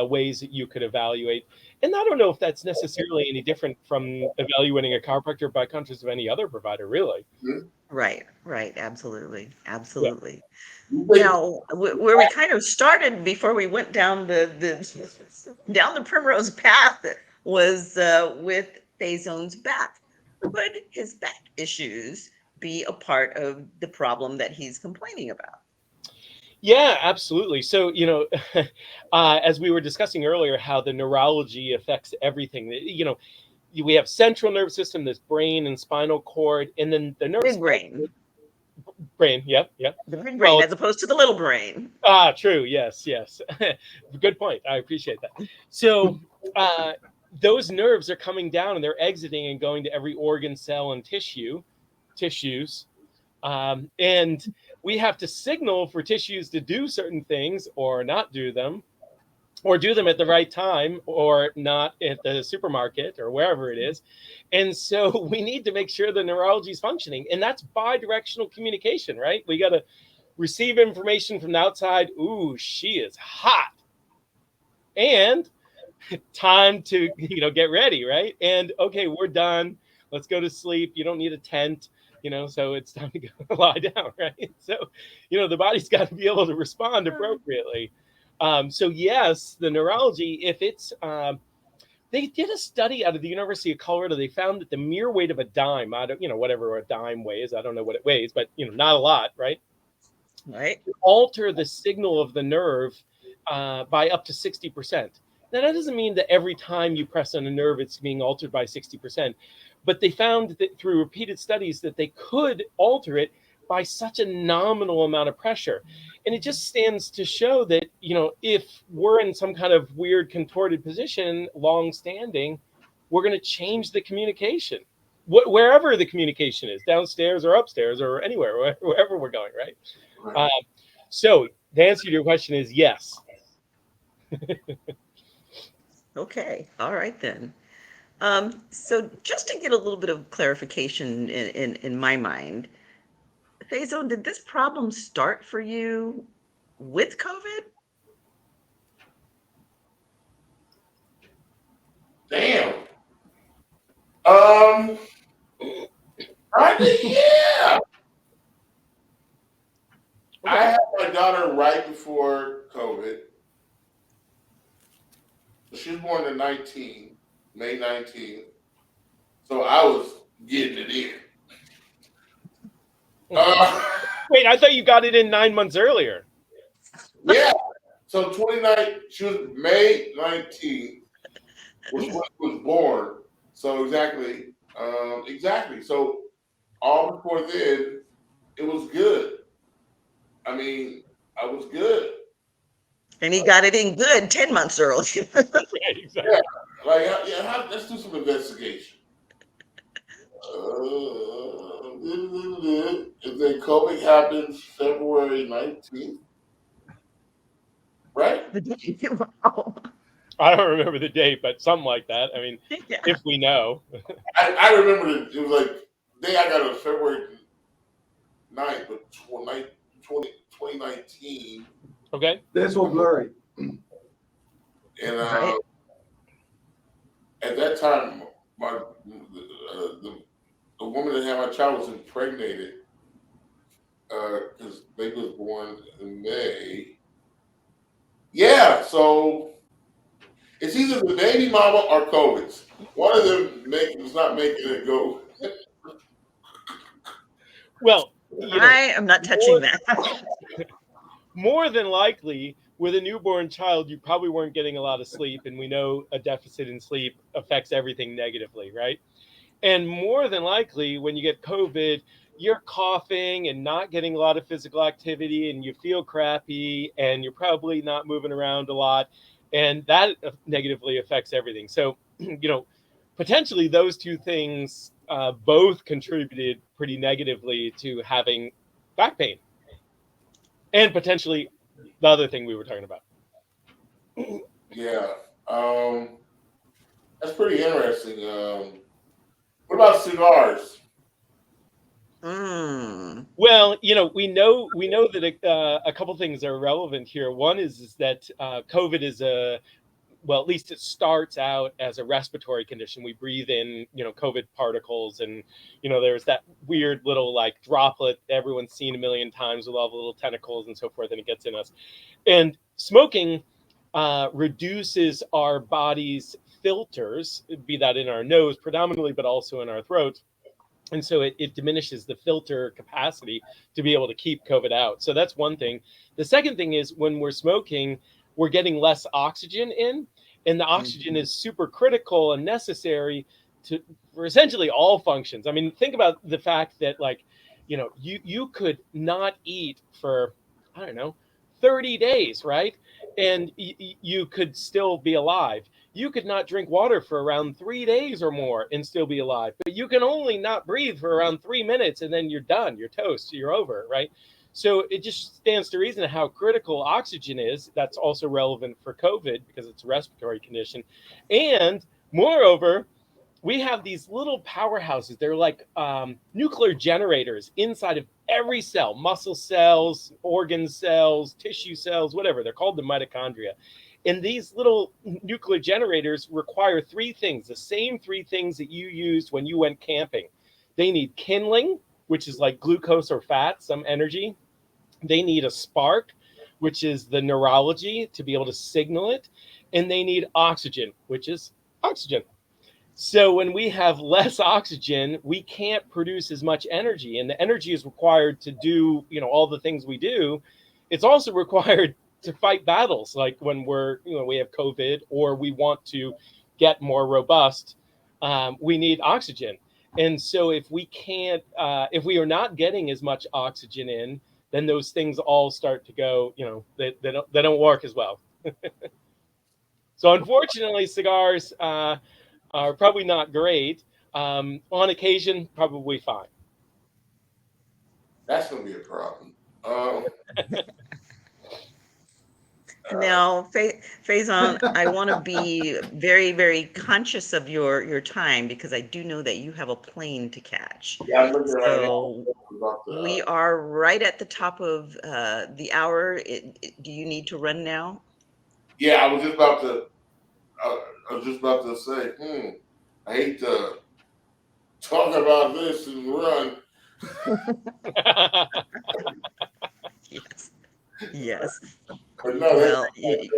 ways that you could evaluate. And I don't know if that's necessarily any different from evaluating a chiropractor by contrast of any other provider, really. Right. Absolutely. Yeah. Now, where we kind of started before we went down down the primrose path was with Faizon's back. Could his back issues be a part of the problem that he's complaining about? Yeah, absolutely. So, as we were discussing earlier, how the neurology affects everything. We have central nervous system, this brain and spinal cord, and then the nervous Big brain. Brain. Yep. The big brain as opposed to the little brain. True. Yes. Good point. I appreciate that. So, those nerves are coming down and they're exiting and going to every organ, cell, and tissues. And we have to signal for tissues to do certain things or not do them. or do them at the right time, or not at the supermarket or wherever it is. And so we need to make sure the neurology is functioning. And that's bi-directional communication, right? We got to receive information from the outside. Ooh, she is hot. And time to, get ready, right? And okay, we're done. Let's go to sleep. You don't need a tent, so it's time to go lie down, right? So, the body's got to be able to respond appropriately. So yes, the neurology, if it's they did a study out of the University of Colorado. They found that the mere weight of a dime, I don't, whatever a dime weighs, I don't know what it weighs, but not a lot, right? Right. Alter the signal of the nerve by up to 60%. Now, that doesn't mean that every time you press on a nerve, it's being altered by 60%. But they found that through repeated studies that they could alter it by such a nominal amount of pressure. And it just stands to show that, if we're in some kind of weird contorted position, long standing, we're going to change the communication. Wherever the communication is, downstairs or upstairs or anywhere, wherever we're going, right? So the answer to your question is yes. Okay. All right then. So just to get a little bit of clarification in my mind, Faizon, did this problem start for you with COVID? Damn. I think, yeah. Okay. I had my daughter right before COVID. She was born in May 19th. So I was getting it in. Wait, I thought you got it in 9 months earlier. Yeah. So 29, she was May 19th, was when she was born. So exactly. So all before then, it was good. I mean, I was good. And he got it in good 10 months early. Right, exactly. Yeah, let's do some investigation. And then COVID happens February 19th, right? Wow. I don't remember the date, but something like that. I mean, Yeah. if we know. I remember it was like the day I got it was February 9th, but 2019. Okay. This was blurry. And Right. at that time, the woman that had my child was impregnated because they was born in May. Yeah, so it's either the baby mama or COVID's. One of them is not making it go. Well, I am not touching that. more than likely, with a newborn child, you probably weren't getting a lot of sleep. And we know a deficit in sleep affects everything negatively, right? And more than likely, when you get COVID, you're coughing and not getting a lot of physical activity, and you feel crappy, and you're probably not moving around a lot. And that negatively affects everything. So, potentially those two things both contributed pretty negatively to having back pain, and potentially the other thing we were talking about. Yeah, that's pretty interesting. What about cigars? Well, we know that a couple things are relevant here. One is that COVID is at least it starts out as a respiratory condition. We breathe in, COVID particles, and there's that weird little like droplet everyone's seen a million times with all the little tentacles and so forth, and it gets in us. And smoking reduces our body's filters, be that in our nose predominantly, but also in our throat. And so it diminishes the filter capacity to be able to keep COVID out. So that's one thing. The second thing is when we're smoking, we're getting less oxygen in, and the oxygen is super critical and necessary for essentially all functions. I mean, think about the fact that you could not eat for, I don't know, 30 days, right? And you could still be alive. You could not drink water for around 3 days or more and still be alive. But you can only not breathe for around 3 minutes, and then you're done. You're toast. You're over, right? So it just stands to reason how critical oxygen is. That's also relevant for COVID because it's a respiratory condition. And moreover, we have these little powerhouses. They're like nuclear generators inside of every cell, muscle cells, organ cells, tissue cells, whatever. They're called the mitochondria. And these little nuclear generators require three things, the same three things that you used when you went camping. They need kindling, which is like glucose or fat, some energy. They need a spark, which is the neurology to be able to signal it. And they need oxygen, which is oxygen. So when we have less oxygen, we can't produce as much energy, and the energy is required to do, all the things we do. It's also required to fight battles, like when we have COVID or we want to get more robust. We need oxygen, and so if we can't, if we are not getting as much oxygen in, then those things all start to go. They don't work as well. So unfortunately, cigars are probably not great. On occasion, probably fine. That's gonna be a problem. Now, Faizon, I want to be very, very conscious of your time because I do know that you have a plane to catch. Yeah, I'm looking right now. So About the, we are right at the top of the hour. Do you need to run now? yeah, I was just about to. I was just about to say, I hate to talk about this and run. Yes. Yes. But no, Well, a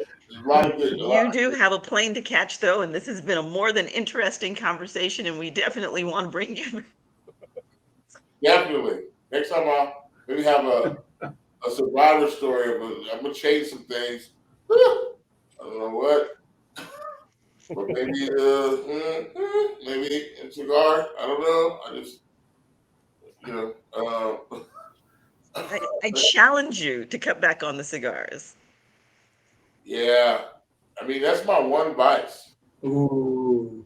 lot of good. you do have a plane to catch, though, and this has been a more than interesting conversation, and we definitely want to bring you. Definitely. Next time I'll maybe have a survivor story. I'm gonna change some things. I don't know what, but maybe maybe a cigar. I don't know. I just I challenge you to cut back on the cigars. yeah. I mean that's my one vice. Ooh.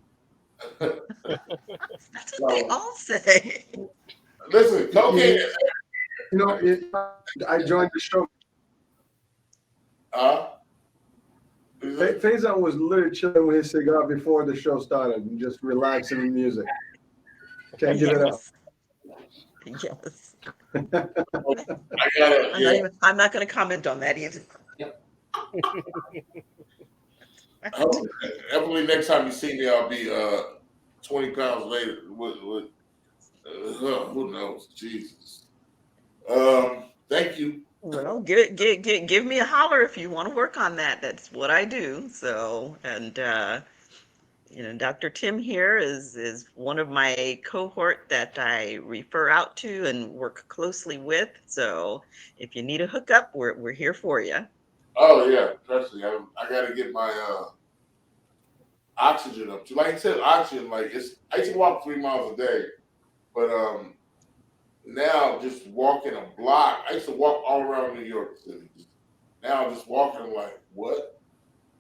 That's what they all say. Listen, cocaine. I joined the show. Faizon was literally chilling with his cigar before the show started and just relaxing with music. Can't give it up. Yes. I gotta, I'm not going to comment on that either. Hopefully next time you see me, I'll be 20 pounds later. Who knows? Jesus. Thank you. Well, give me a holler if you want to work on that. That's what I do. So, and Dr. Tim here is one of my cohort that I refer out to and work closely with. So, if you need a hookup, we're here for you. Oh yeah, trust me. I got to get my oxygen up. Like I said, oxygen. Like I used to walk 3 miles a day, but now just walking a block. I used to walk all around New York City. Now just walking, I'm like, what?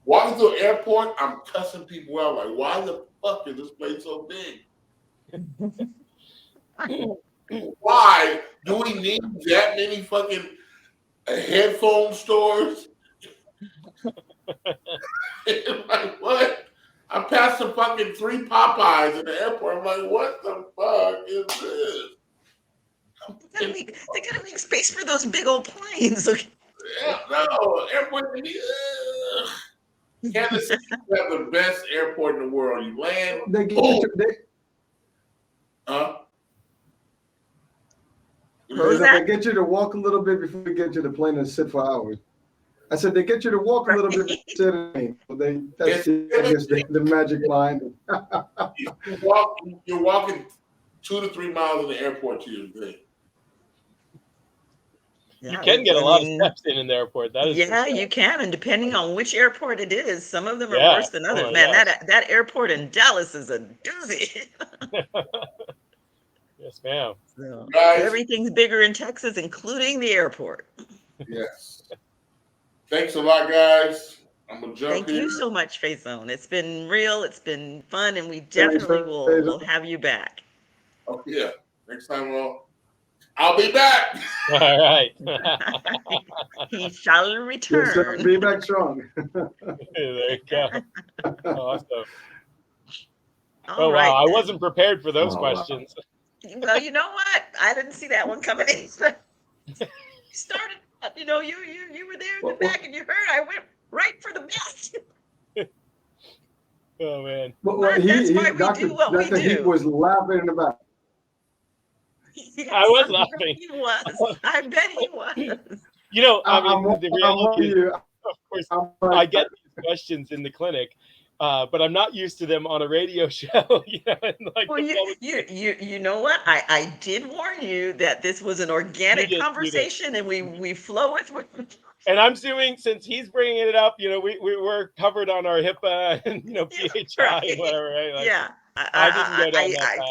Walking to an airport, I'm cussing people out. Like, why the fuck is this place so big? Why do we need that many fucking headphone stores? Like, what? I passed some fucking 3 Popeyes in the airport. I'm like, what the fuck is this? They gotta make space for those big old planes. Okay. Yeah, no, airport. Kansas City have the best airport in the world. You land. They get you to walk a little bit before they get you to the plane and sit for hours. I said they get you to walk a little bit before sitting. That's the magic line. You're walking 2 to 3 miles in the airport to your thing. Yeah, you can get a lot of steps in the airport. That is you can, and depending on which airport it is, some of them are worse than others. Man, that airport in Dallas is a doozy. Yes, ma'am. So, everything's bigger in Texas, including the airport. Yes. Thanks a lot, guys. I'm gonna jump Thank you so much, Faizon. It's been real. It's been fun, and we definitely will have you back. Oh yeah. Next time, I'll be back. All right. He shall Yes, sir. return. Be back strong. There you go. Awesome. All Oh, wow. right I then. wasn't prepared for those Oh, wow. questions. Well, you know what? I didn't see that one coming in. You started, you know, you were there in the back and you heard I went right for the best. Oh, man. But That's why we do what we Dr. Heath do. was laughing in the back. Yes, I was I'm sure laughing. he was. I bet he was. You know, I mean, I'm the reality is, you. of course, I'm I like, get these questions in the clinic, but I'm not used to them on a radio show. You know, and like Well, the public, you know what? I did warn you that this was an organic you did. conversation, and we flow with. And I'm assuming since he's bringing it up, you know, we're covered on our HIPAA and you know Yeah, PHI and right. whatever. Right? Like, Yeah, I didn't go down that path.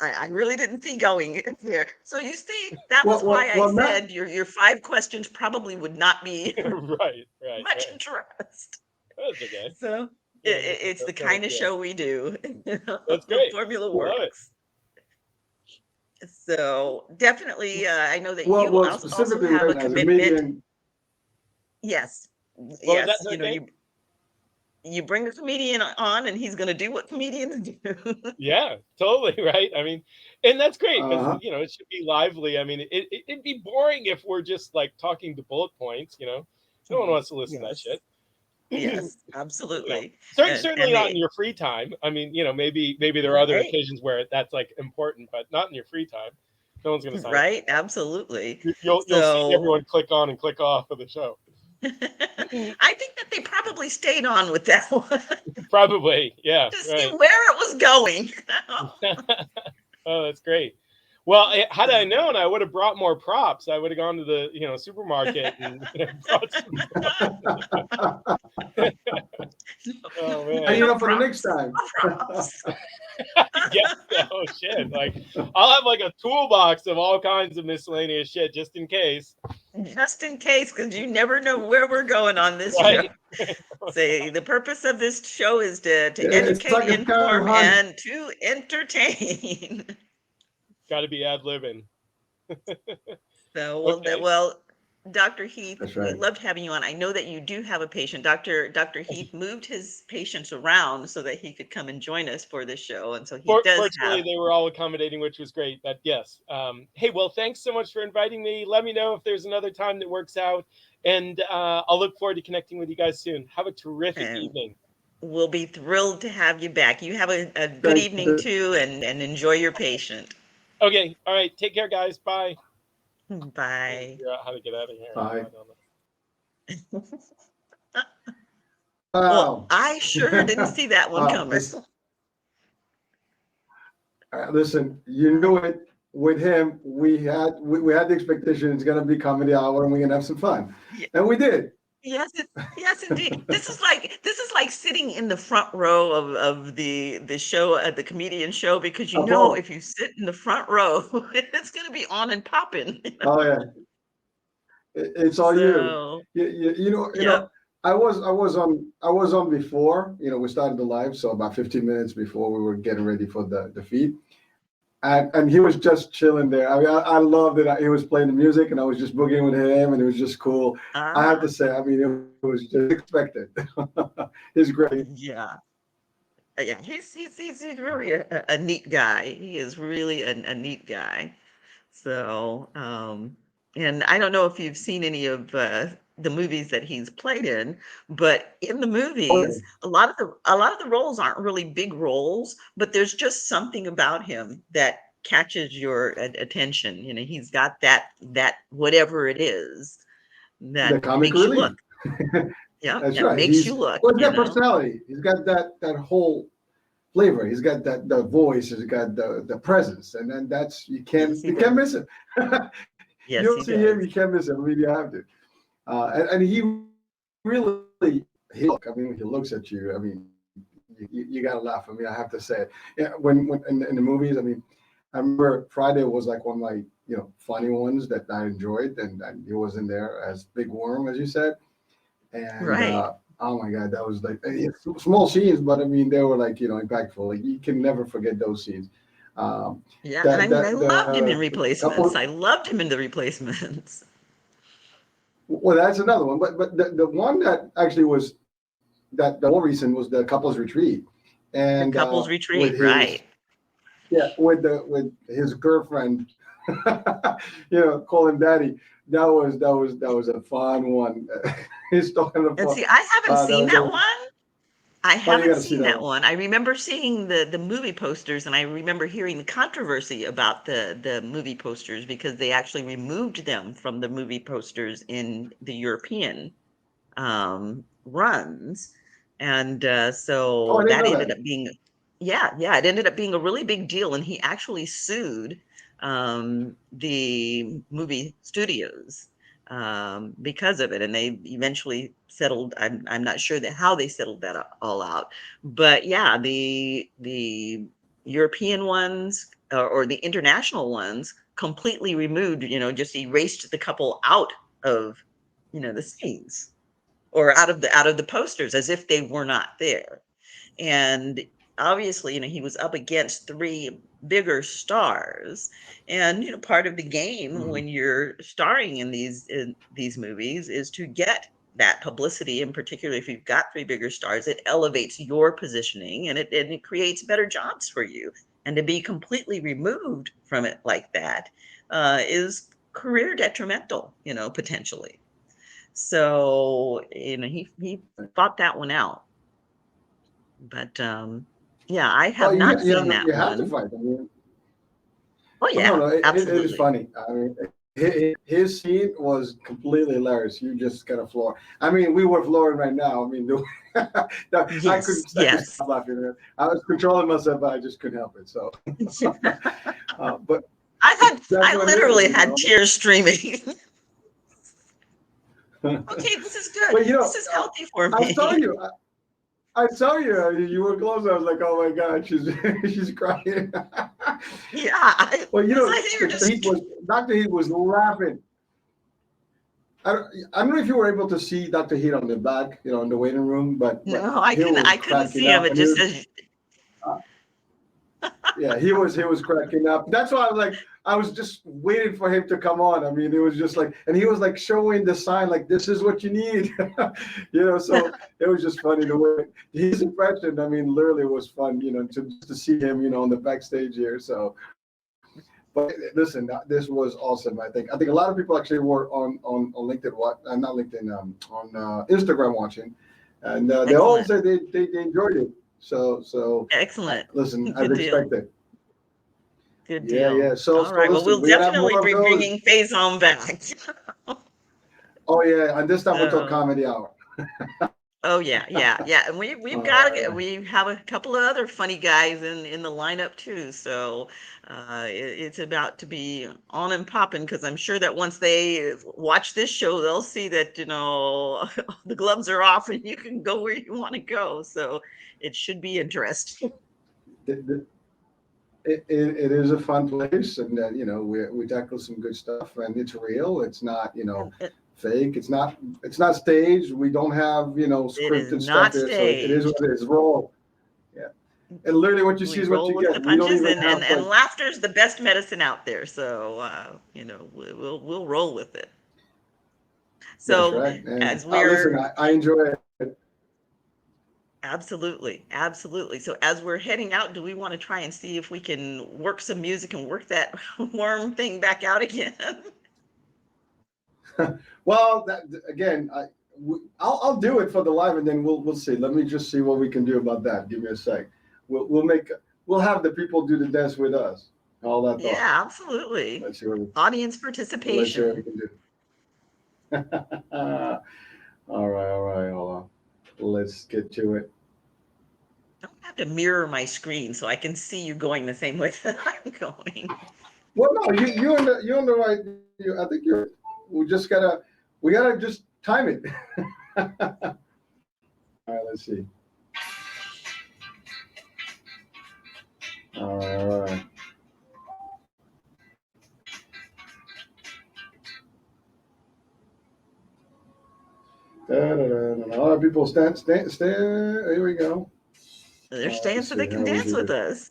I really didn't see going there. So you see, that was well, why I well, Matt, said your 5 questions probably would not be Right. much interest. That's okay. So Yeah, it's the that's kind of good. show we do. That's The great. formula I love it. works. So definitely, I know that you well, also specifically have a as a commitment. comedian. Yes, What was that, yes. You know, okay? you bring a comedian on, and he's going to do what comedians do. Yeah, totally right. I mean, and that's great because Uh-huh. you know it should be lively. I mean, it'd be boring if we're just like talking to bullet points. You know, no one wants to listen to that Yes, shit. yes, You know, absolutely. certainly not in your free time. I mean, you know, maybe there are other Right, occasions where that's like important, but not in your free time. No one's going to sign up. right, absolutely. You'll see So everyone click on and click off of the show. I think that they probably stayed on with that one Probably, yeah, to see right. where it was going. Oh, that's great. Well, had I known, I would have brought more props. I would have gone to the supermarket and brought some props. Oh man! And No for the next props. time. No props. Yeah. Oh shit! Like I'll have like a toolbox of all kinds of miscellaneous shit just in case. Just in case, because you never know where we're going on this show. Right? Say the purpose of this show is to It's educate, like a scavenger inform, hunt. and to entertain. Got to be ad libbing. So Okay. well, Dr. Heath, That's we right. loved having you on. I know that you do have a patient. Dr. Heath moved his patients around so that he could come and join us for this show, and so he does Fortunately, have. they were all accommodating, which was great. But yes, hey, well, thanks so much for inviting me. Let me know if there's another time that works out, and I'll look forward to connecting with you guys soon. Have a terrific And evening. we'll be thrilled to have you back. You have a good Thank evening you. too, and enjoy your patient. Okay, all right. Take care, guys. Bye. Bye. Figure out how to get out of here. Bye. Well, Wow. I sure didn't see that one coming. Listen, you knew it. With him, we had the expectation it's going to be comedy hour and we're going to have some fun, and we did. Yes, yes, indeed. This is like sitting in the front row of the show at the comedian show, because you know if you sit in the front row, it's going to be on and popping. Oh yeah, it's all So, you know. yep. I was on before. We started the live, so about 15 minutes before we were getting ready for the feed. And he was just chilling there. I mean, I loved it. He was playing the music, and I was just boogieing with him, and it was just cool. I have to say, I mean, it was just expected. He's great. Yeah. Yeah, he's really a neat guy. He is really a neat guy. So, and I don't know if you've seen any of the movies that he's played in, but in the movies, a lot of the roles aren't really big roles, but there's just something about him that catches your attention. He's got that whatever it is The that comic makes you relief. look. Yeah, That's that right. makes you look. He's got personality. He's got that whole flavor. He's got the voice. He's got the presence, and then that's you can't miss him. Yes, You'll he see him. does. You can't miss him. I mean, you have to. And he really he looks at you. I mean, you gotta laugh. I mean, I have to say it. Yeah, when in the movies, I mean, I remember Friday was like one of my funny ones that I enjoyed, and he was in there as Big Worm, as you said, and Right. oh my God, that was like small scenes, but I mean they were like impactful. Like you can never forget those scenes. Yeah, and The I mean, I the loved him in the Replacements. couple. I loved him in the Replacements. Well, that's another one. But the one that actually was that the more recent was the couple's retreat, The and couple's with retreat, his right? with his girlfriend, call him daddy. That was a fun one. He's talking And about see, I haven't seen that that. one. I Oh, you got haven't to see seen that that one. one. I remember seeing the movie posters, and I remember hearing the controversy about the movie posters because they actually removed them from the movie posters in the European runs. And Oh, I so didn't that know ended that. up being, yeah, it ended up being a really big deal. And he actually sued the movie studios because of it. And they eventually settled. I'm not sure that how they settled that all out, but yeah, the European ones or the international ones completely removed, just erased the couple out of, the scenes or out of the posters as if they were not there. And obviously, he was up against three bigger stars. And part of the game Mhm. when you're starring in these movies is to get that publicity, and particularly if you've got three bigger stars, it elevates your positioning and it creates better jobs for you. And to be completely removed from it like that is career detrimental, potentially. So, he fought that one out. But yeah, I have Well, not seen you that have to one. fight. I mean, Oh well, no, yeah, no, it is absolutely. funny. I mean, his scene was completely hilarious. You just got to floor. I mean, we were flooring right now. I mean, Yes, I could yes. stop laughing. I was controlling myself, but I just couldn't help it. So, but that's I what it is, literally had tears streaming. Okay, this is good. But This is healthy for I saw me. you. I saw you. You were close. I was like, oh my god, she's she's crying. Yeah, Well, it's like you're just. Dr. Heath was laughing. I don't know if you were able to see Dr. Heath on the back, in the waiting room, but No, I he couldn't. was I couldn't cracking see him. up, It and he just was, says, uh, yeah, he was cracking up. That's why I was just waiting for him to come on. I mean, it was just like, and he was like showing the sign, like this is what you need, So it was just funny the way his impression. I mean, literally was fun, to see him, on the backstage here. So, but listen, this was awesome. I think a lot of people actually were on LinkedIn, not LinkedIn, on Instagram watching, and they all excellent, said they enjoyed it. So excellent. listen, as Good deal. expected. Good Yeah, deal. yeah. So All right. Well, listen, we'll we're gonna have definitely more of be those. bringing Faison back. Oh yeah, and this time we'll talk So. comedy hour. Oh yeah, yeah, yeah. And we've All got right. we have a couple of other funny guys in the lineup too. So it's about to be on and popping because I'm sure that once they watch this show, they'll see that the gloves are off and you can go where you want to go. So it should be interesting. The, it is a fun place, and we tackle some good stuff, and it's real. It's not It fake. It's not staged. We don't have it is scripted stuff not here, so it is what staged. it is. Raw. Yeah, and literally what you see We is what roll you with the get. We don't punches, even and have like. laughter is the best medicine out there. So we'll roll with it. That's So right. And as listen, we're I enjoy it. absolutely, absolutely. So as we're heading out, do we want to try and see if we can work some music and work that worm thing back out again? Well, again, I'll do it for the live, and then we'll see. Let me just see what we can do about that. Give me a sec. We'll have the people do the dance with us. All that thought. Yeah, absolutely. Let's see what Audience we participation. can do. All right, all right, hold on. Let's get to it. I don't have to mirror my screen so I can see you going the same way that I'm going. Well, no, you're on the right. I think you're. We gotta just time it. All right, let's see. All right, all right. Da-da-da-da. All right, people, stand. Here we go. They're staying Let's so see they can how we dance do with this. us.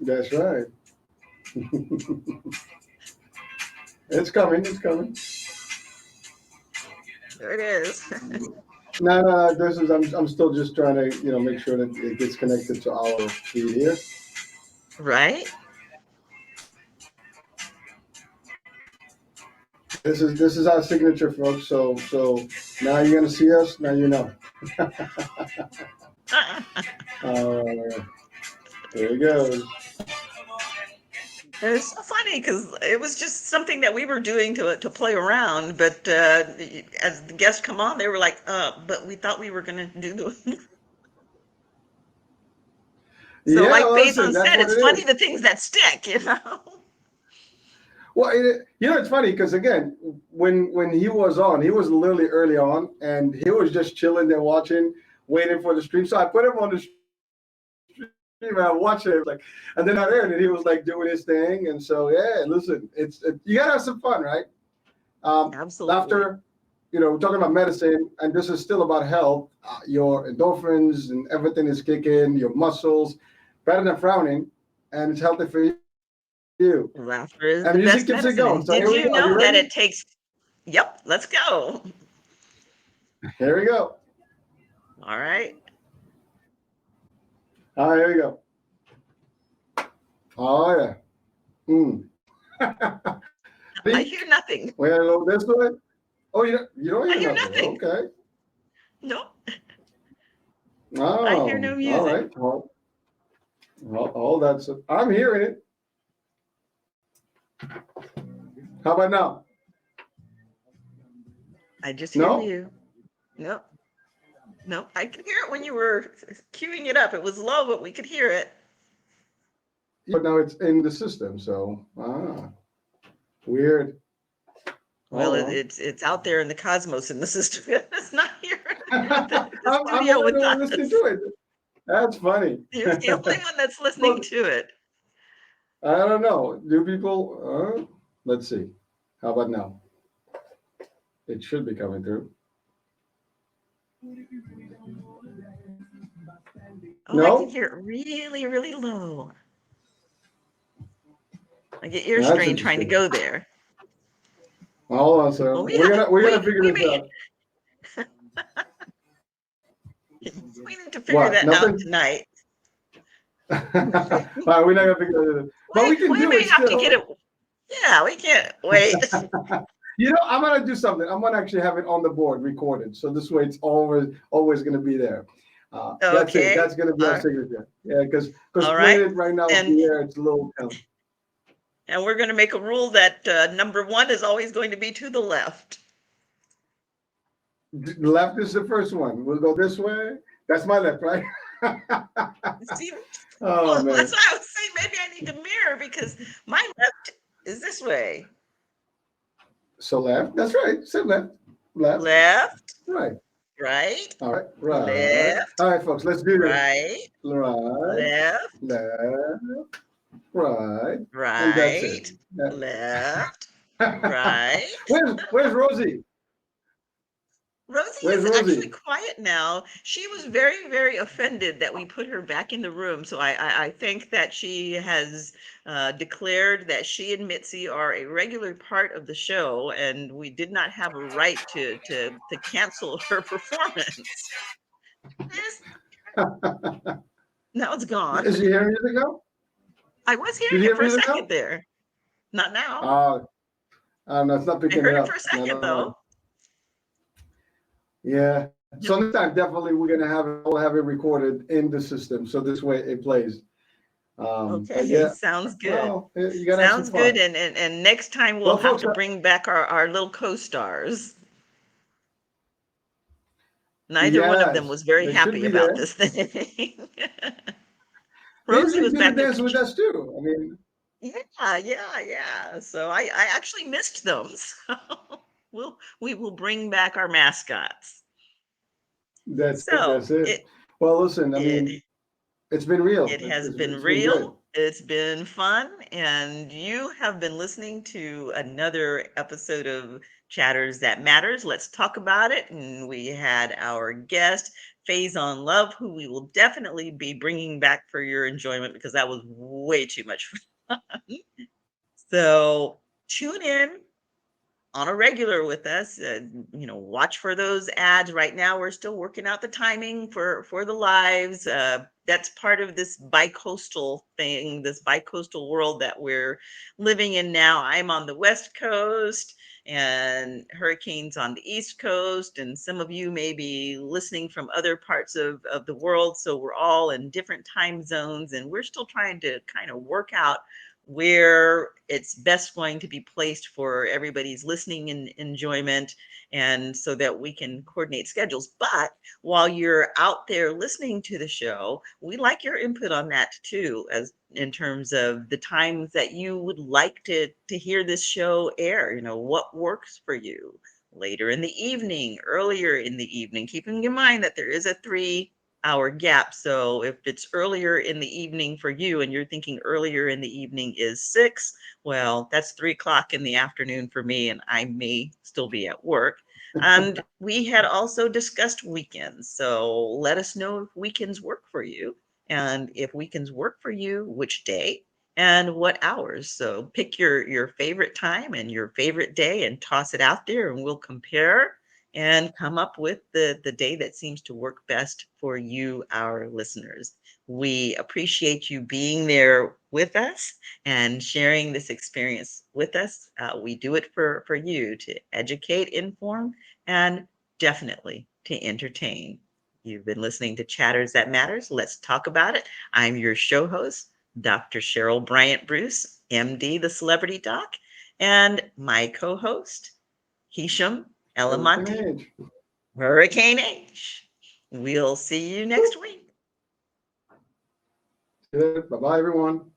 That's right. It's coming. It's coming. There it is. No, no, this is. I'm still just trying to, make sure that it gets connected to our feed here. Right? This is our signature, folks. So now you're gonna see us. Now you know. Uh, there he goes. It was so funny because it was just something that we were doing to play around, but as the guests come on, they were like, but we thought we were gonna do the so Yeah, like well, listen, Faison that's said, what it's it funny is. the things that stick, you know? Well, it's funny because again, when he was on, he was literally early on, and he was just chilling there watching, waiting for the stream. So I put him on the stream and I watched it, like, and then I there, and he was like doing his thing. And so yeah, listen, you gotta have some fun, right? Absolutely. Laughter, we're talking about medicine, and this is still about health. Your endorphins and everything is kicking, your muscles, better than frowning, and it's healthy for you. Laughter is And the music best keeps it medicine. going. And So did here we you go. Are you know that ready? it takes, yep, let's go. Here we go. All right. All right, here we go. Oh yeah. Mm. I Ready? hear nothing. We gotta go this way. Oh, you don't I hear hear nothing. nothing. Okay. Nope. I hear Oh, no all music. right. All that's. I'm hearing it. How about now? I just hear No. you. Nope. Nope. I could hear it when you were queuing it up. It was low, but we could hear it. But now it's in the system. So weird. Well, Hold on. it's out there in the cosmos in the system. It's not here in the I'm studio only with the one listening to us. it. That's funny. You're the only one that's listening Well, to it. I don't know. Do people? Let's see. How about now? It should be coming through. Oh, I can No, hear it really, really low. I get ear that's strain trying to interesting. go there. Hold on, sir. Well, We're gonna figure we this may out. we need to figure What? that out Nothing. tonight. All right, we're not gonna figure it out, but we can We do may it have to get still. it. Yeah, we can't wait. I'm gonna do something. I'm gonna actually have it on the board recorded, so this way it's always gonna be there. That's it. Okay. That's gonna be our signature. Yeah, because All playing right. it right now And here, it's a little. and we're going to make a rule that number one is always going to be to the left. Left is the first one. We'll go this way. That's my left, right? See, Oh well, man. that's why I was saying maybe I need to mirror because my left is this way. So left. That's right. Say left. Left. Left, Right. right, All right. Right. left, All right, folks. Let's do this. right, Right. left, Left. Right. And that's it. right, left, right. Where's Rosie? Rosie Where's is actually Rosie? quiet now. She was very, very offended that we put her back in the room. So I think that she has declared that she and Mitzi are a regular part of the show, and we did not have a right to cancel her performance. Yes, now it's gone. Is she hearing music now? I was Did hearing you it hear for a music second now? there. Not now. No, it's not I picking it heard it for up. a No, second no, though. no. Yeah. So next time, definitely, we're gonna we'll have it recorded in the system, so this way it plays. But Okay, yeah, sounds good. well, you gotta have some Sounds good. fun. And next time we'll Well, have folks, to bring back our little co-stars. Neither one of them yes, was very they should happy be about there. this thing. He's Rosie been was doing the back there. dance with us too. I mean, Yeah. So I actually missed them. So we will bring back our mascots. that's it. So That's it. Well, listen, I it mean, it's been real. it has been It's been good. real. It's been fun, and you have been listening to another episode of Chatters That Matters. Let's talk about it. And we had our guest, Faizon Love, who we will definitely be bringing back for your enjoyment because that was way too much fun. So tune in on a regular with us. Watch for those ads. Right now, we're still working out the timing for the lives. That's part of this bi-coastal thing, this bi-coastal world that we're living in now. I'm on the West Coast and hurricanes on the East Coast, and some of you may be listening from other parts of the world. So we're all in different time zones, and we're still trying to kind of work out where it's best going to be placed for everybody's listening and enjoyment, and so that we can coordinate schedules. But while you're out there listening to the show, we like your input on that too, as in terms of the times that you would like to hear this show air. What works for you, later in the evening, earlier in the evening, keeping in mind that there is a 3-hour gap. So if it's earlier in the evening for you and you're thinking earlier in the evening is 6, well, that's 3 o'clock in the afternoon for me, and I may still be at work. And we had also discussed weekends. So let us know if weekends work for you. And if weekends work for you, which day and what hours. So pick your favorite time and your favorite day and toss it out there, and we'll compare and come up with the day that seems to work best for you, our listeners. We appreciate you being there with us and sharing this experience with us. We do it for you to educate, inform, and definitely to entertain. You've been listening to Chatters That Matters. Let's talk about it. I'm your show host, Dr. Cheryl BryantBruce MD, the Celebrity Doc, and my co-host, Hisham Hurricane Elamonte, Age. Hurricane H. We'll see you next week. Bye bye, everyone.